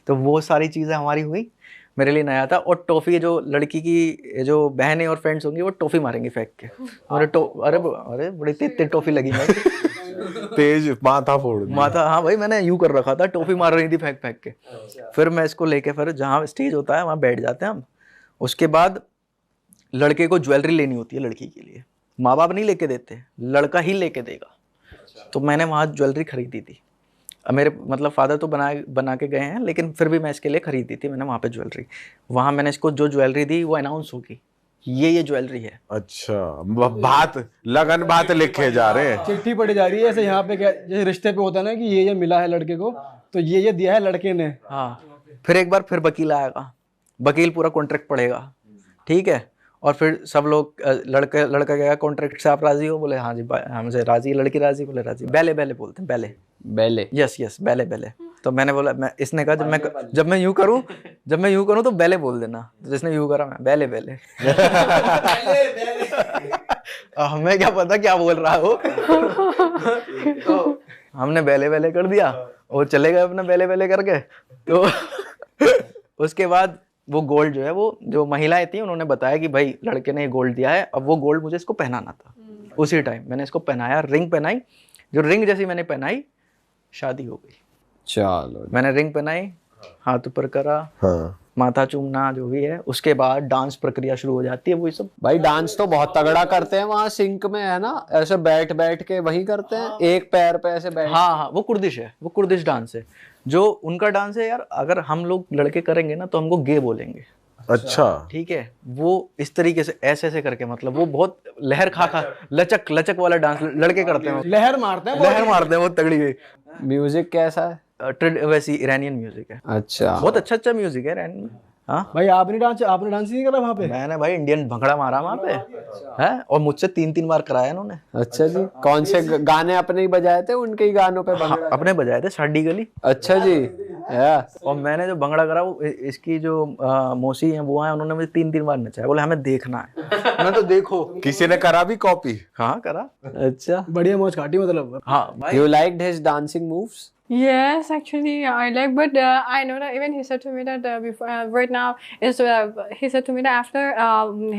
तो वो सारी चीज़ें हमारी हुई, मेरे लिए नया था। और टॉफ़ी, जो लड़की की जो बहनें और फ्रेंड्स होंगी वो टॉफ़ी मारेंगी फेंक के। अरे बड़ी तेज टॉफ़ी लगी मैं तेज माथा फोड़ माथा, हाँ भाई, मैंने यूँ कर रखा था, टॉफ़ी मार रही थी फेंक फेंक के। फिर मैं इसको लेके फिर जहाँ स्टेज होता है वहाँ बैठ जाते हैं हम। उसके बाद लड़के को ज्वेलरी लेनी होती है लड़की के लिए, माँ बाप नहीं लेके देते, लड़का ही लेके देगा। तो मैंने वहाँ ज्वेलरी खरीदी थी। मेरे मतलब फादर तो बना के गए हैं, लेकिन फिर भी मैं इसके लिए खरीदी थी मैंने वहाँ पे ज्वेलरी। वहाँ मैंने इसको जो ज्वेलरी दी वो अनाउंस होगी, ये ज्वेलरी है। अच्छा, बात लगन बात लिखे जा रहे हैं, चिट्ठी पड़ी जा रही है ऐसे। यहाँ पे क्या, जैसे रिश्ते पे होता है ना कि ये मिला है लड़के को, तो ये दिया है लड़के ने। हाँ, फिर एक बार फिर वकील आएगा, वकील पूरा कॉन्ट्रैक्ट पढ़ेगा, ठीक है। और फिर सब लोग, लड़का कहेगा कॉन्ट्रैक्ट से आप राजी हो? बोले हाँ जी, हमसे राजी। लड़की राजी? बोले राजी। बेले बोलते हैं, बेले। यस, बेले। तो मैंने बोला, इसने कहा जब मैं यूं करूं तो बेले बोल देना। तो जिसने यूं करा, मैं बेले। हमें क्या पता क्या बोल रहा हो। तो हमने बेले कर दिया और चले गए अपना बेले करके। तो उसके बाद वो गोल्ड जो है, वो जो महिलाएं थी उन्होंने बताया कि भाई लड़के ने गोल्ड दिया है, अब वो गोल्ड मुझे इसको पहनाना था। उसी टाइम मैंने इसको पहनाया, रिंग पहनाई। जो रिंग जैसी मैंने पहनाई, शादी हो गई। चलो, मैंने रिंग पहनाई, हाथ ऊपर करा, हाँ, माथा चूमना जो भी है। उसके बाद डांस प्रक्रिया शुरू हो जाती है। वही सब भाई डांस तो बहुत तगड़ा करते हैं वहाँ सिंक में, है ना? ऐसे बैठ के वही करते हैं, एक पैर पे ऐसे बैठ। हाँ, वो कुर्दिश है, वो कुर्दिश डांस है जो उनका डांस है यार। अगर हम लोग लड़के करेंगे ना तो हमको गे बोलेंगे। अच्छा, ठीक है। वो इस तरीके से ऐसे करके, मतलब वो बहुत लहर खा लचक वाला डांस लड़के करते हैं। लहर मारते हैं बहुत तगड़ी। म्यूजिक कैसा है? वैसी ईरानियन म्यूजिक है। अच्छा, बहुत अच्छा म्यूजिक है ईरान में। हाँ भाई आपने डांस नहीं करा वहाँ पे? मैंने भाई इंडियन भंगड़ा मारा वहाँ पे है, और मुझसे 3-3 बार कराया इन्होंने। अच्छा जी, कौन से गाने अपने ही बजाए थे, उनके ही गानों पे हाँ, भंगड़ा? अपने बजाए थे शादी गली। अच्छा जी, या और मैंने जो भंगड़ा करा वो इसकी जो मौसी हैं बुआ हैं, उन्होंने मुझे 3-3 बार नचाया, बोले हमें देखना है। मैं तो देखो किसी ने करा भी कॉपी? हाँ करा। अच्छा, बढ़िया मौज काटी मतलब। हाँ भाई you liked his dancing moves? Yes, actually, I like, but I know that even he said to me that before, right now is he said to me that after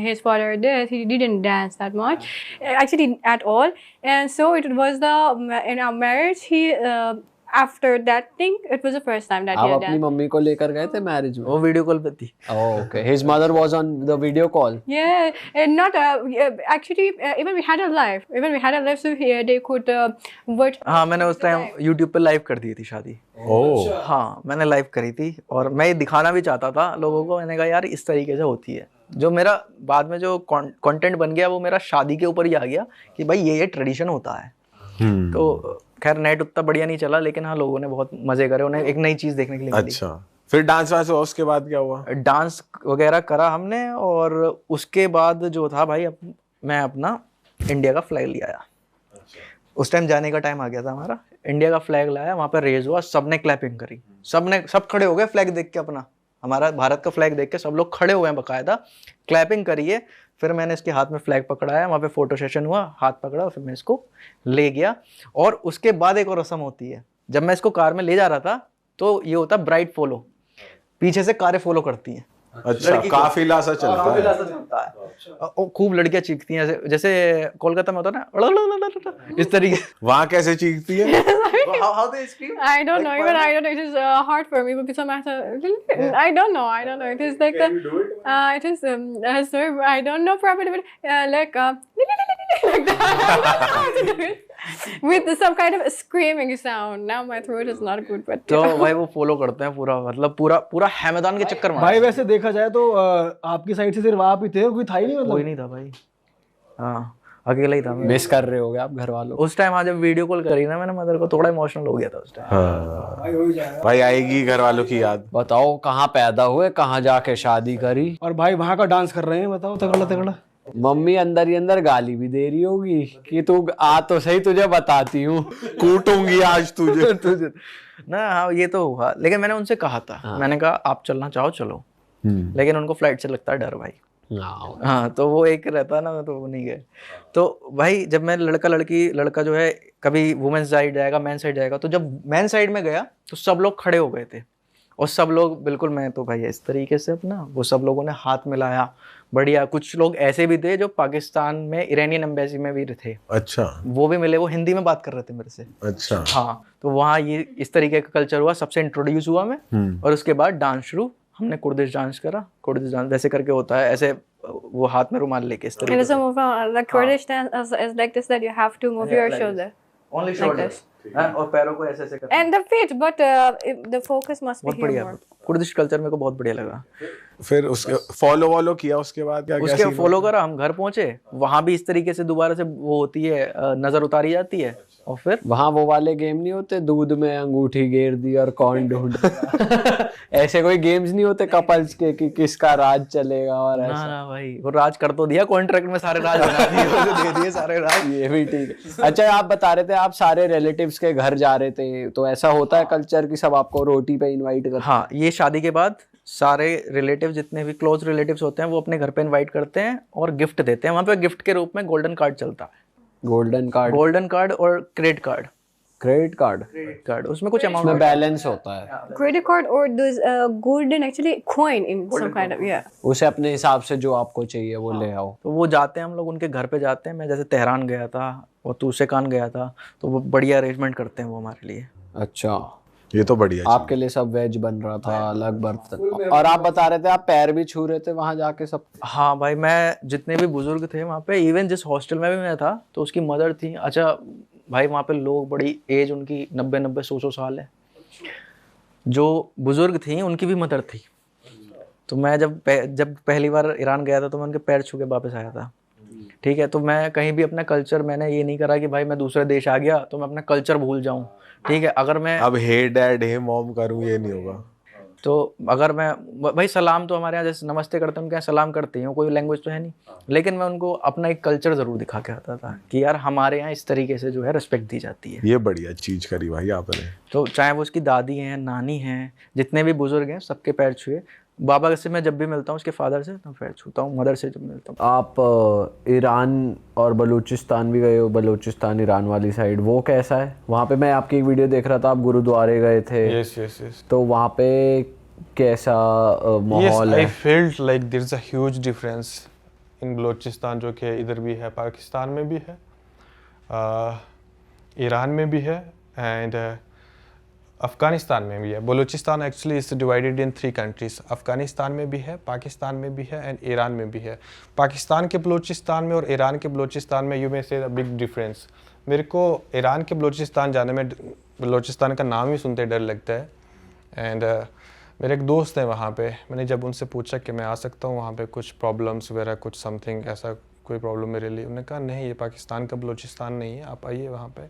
his father death, he didn't dance that much, actually at all, and so it was in our marriage he. After that thing, it was the first time that he आप had अपनी danced. Mummy को लेकर गए थे marriage में? वो video call पे थी। Okay, his mother was on the video call. Yeah, and not actually. Even we had a live, so here they could watch. हाँ मैंने उस टाइम यूट्यूब पे लाइव कर दी थी शादी। ओह, हाँ मैंने लाइव करी थी, और मैं ये दिखाना भी चाहता था लोगों को। मैंने कहा यार इस तरीके से होती है। जो मेरा बाद में जो कंटेंट बन गया वो मेरा शादी के ऊपर ही आ गया कि भाई ये ट्रेडिशन होता है। तो खैर नेट उतना बढ़िया नहीं चला, लेकिन हाँ लोगों ने बहुत मजे करे, उन्हें एक नई चीज देखने के लिए मिली। अच्छा, फिर डांस वांस हुआ, उसके बाद क्या हुआ? डांस वगैरह करा हमने, और उसके बाद जो था भाई मैं अपना इंडिया का फ्लैग ले आया। उस टाइम जाने का टाइम आ गया था हमारा। इंडिया का फ्लैग लाया, वहाँ पर रेज हुआ, सबने क्लैपिंग करी, सब खड़े हो गए फ्लैग देख के, अपना हमारा भारत का फ्लैग देख के सब लोग खड़े हुए हैं बकायदा, क्लैपिंग करिए। फिर मैंने इसके हाथ में फ्लैग पकड़ाया, वहाँ पे फोटो सेशन हुआ, हाथ पकड़ा, फिर मैं इसको ले गया। और उसके बाद एक और रस्म होती है, जब मैं इसको कार में ले जा रहा था तो ये होता ब्राइड फॉलो, पीछे से कारें फॉलो करती हैं। अच्छा, काफिला सा चलता है। और खूब लड़कियां चीखती हैं, जैसे कोलकाता में होता है ना, इस तरीके। वहाँ कैसे चीखती है? How they scream? I don't know. Even I don't know. It is hard for me because I'm at I don't know. It is like it is sorry, I don't know properly, but like like that. I don't know how to do it. With some kind of screaming sound. Now my throat is not good, but तो भाई वो follow करते हैं पूरा, मतलब पूरा हैमदान के चक्कर में। भाई वैसे देखा जाए तो आपकी साइड से सिर्फ आप ही थे, कोई था ही नहीं मतलब? कोई नहीं था भाई, हाँ अकेला ही था मैं। मिस कर रहे होगे आप घर वालों को? उस टाइम आज जब वीडियो कॉल करी ना मैंने मदर को, थोड़ा इमोशनल हो गया था उस टाइम। हाँ भाई, आएगी घर वालों की याद। बताओ कहाँ पैदा हुए, कहाँ जाके शादी करी, और भाई वहाँ का डांस कर रहे हैं, बताओ तगड़ा। मम्मी अंदर ही अंदर गाली भी दे रही होगी कि तू आ तो सही, तुझे बताती हूँ, कूटूंगी आज तुझे। ना हाँ ये तो हुआ, लेकिन मैंने उनसे कहा था, मैंने कहा आप चलना चाहो चलो, लेकिन उनको फ्लाइट से लगता है डर भाई। हाँ तो वो एक रहता है ना, तो वो नहीं गए। तो भाई जब मैं लड़का जो है कभी वुमेन्स साइड जाएगा, मैन साइड जाएगा, तो जब मैन साइड में गया तो सब लोग खड़े हो गए थे, और सब लोग बिल्कुल, मैं तो भाई इस तरीके से अपना, वो सब लोगों ने हाथ मिलाया बढ़िया। कुछ लोग ऐसे भी थे जो पाकिस्तान में इरानियन एम्बेसी में भी थे। अच्छा, वो भी मिले, वो हिंदी में बात कर रहे थे मेरे से। अच्छा, हाँ तो वहाँ ये इस तरीके का कल्चर हुआ, सबसे इंट्रोड्यूस हुआ मैं। और उसके बाद डांस शुरू, हमने कुर्दिश डांस करा। कुर्दिश डांस वैसे करके होता है, ऐसे वो हाथ में रुमाल लेके इस and तरीके it's a move like Kurdish dance is like this, that you have to move your shoulder only like this. और पैरों को ऐसे ऐसे करना। And the feet, but the focus must be बहुत here बढ़िया, more. कुर्दिश कल्चर मेरे को बहुत बढ़िया लगा। फिर उसके फॉलो किया, उसके बाद क्या उसके फॉलो करा, हम घर पहुंचे, वहां भी इस तरीके से दोबारा से वो होती है, नजर उतारी जाती है, और फिर वहाँ वो वाले गेम नहीं होते, दूध में अंगूठी गेर दी और कौन ढूंढ ऐसे कोई गेम्स नहीं होते कपल्स के कि किसका राज चलेगा और ऐसा? ना भाई वो राज कर तो दिया, कॉन्ट्रैक्ट में सारे राज बना दिए, उसे दे दिए सारे राज। ये भी ठीक है। अच्छा, आप बता रहे थे आप सारे रिलेटिव्स के घर जा रहे थे, तो ऐसा होता है कल्चर कि सब आपको रोटी पे इनवाइट करते हैं? हाँ, ये शादी के बाद सारे रिलेटिव, जितने भी क्लोज रिलेटिव्स होते हैं, वो अपने घर पे इनवाइट करते हैं और गिफ्ट देते हैं। वहाँ पे गिफ्ट के रूप में गोल्डन कार्ड चलता है। गोल्डन कार्ड और क्रेडिट कार्ड, उसमें कुछ उसमें अमाउंट बैलेंस होता है। Credit card or those golden actually coin in some kind of उसे अपने हिसाब से जो आपको चाहिए वो ले आओ। तो वो जाते हैं, हम लोग उनके घर पे जाते हैं। मैं जैसे तेहरान गया था और तूशेकान गया था, तो वो बढ़िया अरेंजमेंट करते हैं वो हमारे लिए। अच्छा, ये तो बढ़िया चीज़। आपके लिए सब वेज बन रहा था, अलग बर्तन। और आप बता रहे थे आप पैर भी छू रहे थे वहां जाके सब? हाँ भाई, मैं जितने भी बुजुर्ग थे वहाँ पे, इवन जिस हॉस्टल में भी मैं था, तो उसकी मदर थी। अच्छा भाई, वहाँ पे लोग बड़ी एज उनकी 90-90 100 साल है। जो बुजुर्ग थी उनकी भी मदर थी। तो मैं जब पहली बार ईरान गया था तो मैं उनके पैर छू के वापस आया था। ठीक है, तो मैं कहीं भी अपना कल्चर, मैंने ये नहीं करा कि भाई मैं दूसरे देश आ गया तो मैं अपना कल्चर भूल जाऊँ। ठीक है, अगर मैं अब हे डैड हे मॉम करूँ, ये नहीं होगा। तो अगर मैं भाई सलाम तो हमारे यहाँ जैसे नमस्ते करते हैं उनके यहाँ सलाम करते हैं, कोई लैंग्वेज तो है नहीं, लेकिन मैं उनको अपना एक कल्चर ज़रूर दिखा के आता था कि यार हमारे यहाँ इस तरीके से जो है रिस्पेक्ट दी जाती है। ये बढ़िया चीज करी भाई आपने। तो चाहे वो उसकी दादी हैं, नानी हैं, जितने भी बुजुर्ग हैं, सबके पैर छुए। बाबा से मैं जब भी मिलता हूँ, उसके फादर से तो पैर छूता हूँ, मदर से जब मिलता हूँ। आप ईरान और बलूचिस्तान भी गए हो, बलूचिस्तान ईरान वाली साइड, वो कैसा है वहाँ पे? मैं आपकी एक वीडियो देख रहा था, आप गुरुद्वारे गए थे। Yes, yes, yes. तो वहाँ पे कैसा माहौल Yes, I है? felt like there's a huge difference in Balochistan, जो कि इधर भी है, पाकिस्तान में भी है, ईरान में भी है, एंड अफ़गानिस्तान में भी है। Balochistan actually is divided in 3 countries. Afghanistan में भी है, पाकिस्तान में भी है, एंड ईरान में भी है। पाकिस्तान के बलूचिस्तान में और ईरान के बलूचिस्तान में यू मे से बिग डिफरेंस। मेरे को ईरान के बलूचिस्तान जाने में बलूचिस्तान का नाम ही सुनते डर लगता है। एंड मेरे एक दोस्त हैं वहाँ पे, मैंने जब उनसे पूछा कि मैं आ सकता हूँ वहाँ पे, कुछ प्रॉब्लम्स वगैरह, कुछ समथिंग ऐसा कोई प्रॉब्लम मेरे लिए, उन्होंने कहा नहीं, ये पाकिस्तान का बलूचिस्तान नहीं है, आप आइए वहाँ पे।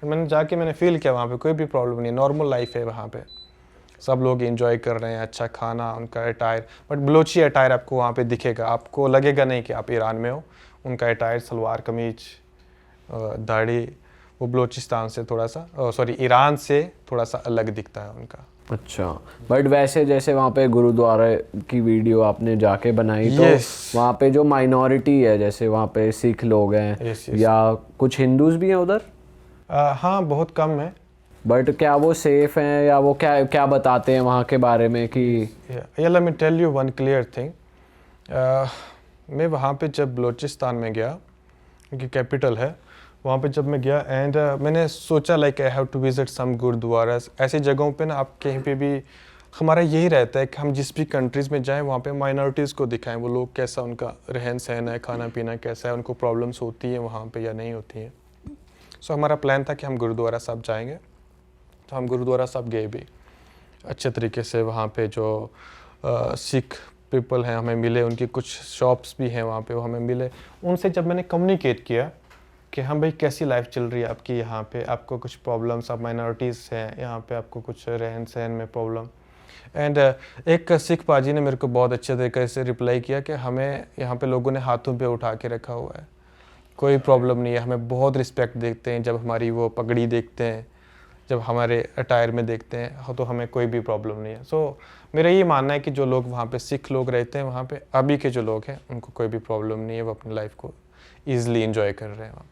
मैंने जाके मैंने फील किया वहाँ पे कोई भी प्रॉब्लम नहीं है, नॉर्मल लाइफ है वहाँ पे, सब लोग एंजॉय कर रहे हैं, अच्छा खाना, उनका अटायर। बट बलोची अटायर आपको वहाँ पे दिखेगा, आपको लगेगा नहीं कि आप ईरान में हो। उनका अटायर सलवार कमीज, दाढ़ी, वो बलूचिस्तान से थोड़ा सा, सॉरी ईरान से थोड़ा सा अलग दिखता है उनका। अच्छा, बट वैसे जैसे वहाँ पे गुरुद्वारे की वीडियो आपने जाके बनाई, तो वहाँ पे जो माइनॉरिटी है, जैसे वहाँ पे सिख लोग हैं या कुछ हिंदूज भी हैं उधर? हाँ, बहुत कम है। बट क्या वो सेफ हैं, या वो क्या क्या बताते हैं वहाँ के बारे में कि let me tell you one clear thing. मैं वहाँ पे जब बलूचिस्तान में गया, क्योंकि कैपिटल है, वहाँ पे जब मैं गया एंड मैंने सोचा like I have to visit some gurdwaras. ऐसी जगहों पे ना आप कहीं पे भी, हमारा यही रहता है कि हम जिस भी कंट्रीज़ में जाएं वहाँ पे माइनॉरिटीज़ को दिखाएं, वो लोग कैसा, उनका रहन सहन है, खाना पीना कैसा है, उनको प्रॉब्लम्स होती हैं वहाँ पे या नहीं होती हैं। सो हमारा प्लान था कि हम गुरुद्वारा साहब जाएंगे, तो हम गुरुद्वारा साहब गए भी अच्छे तरीके से। वहाँ पे जो सिख पीपल हैं हमें मिले, उनकी कुछ शॉप्स भी हैं वहाँ पे, वो हमें मिले। उनसे जब मैंने कम्युनिकेट किया कि हाँ भाई कैसी लाइफ चल रही है आपकी यहाँ पे, आपको कुछ प्रॉब्लम्स, आप माइनॉरिटीज़ हैं यहाँ पे, आपको कुछ रहन सहन में प्रॉब्लम, एंड एक सिख पाजी ने मेरे को बहुत अच्छे तरीके से रिप्लाई किया कि हमें यहाँ पे लोगों ने हाथों पे उठा के रखा हुआ है, कोई प्रॉब्लम नहीं है, हमें बहुत रिस्पेक्ट देखते हैं, जब हमारी वो पगड़ी देखते हैं, जब हमारे अटायर में देखते हैं, तो हमें कोई भी प्रॉब्लम नहीं है। सो मेरा ये मानना है कि जो लोग वहाँ पे सिख लोग रहते हैं वहाँ पे, अभी के जो लोग हैं उनको कोई भी प्रॉब्लम नहीं है, वो अपनी लाइफ को ईज़िली इंजॉय कर रहे हैं वहाँ पे।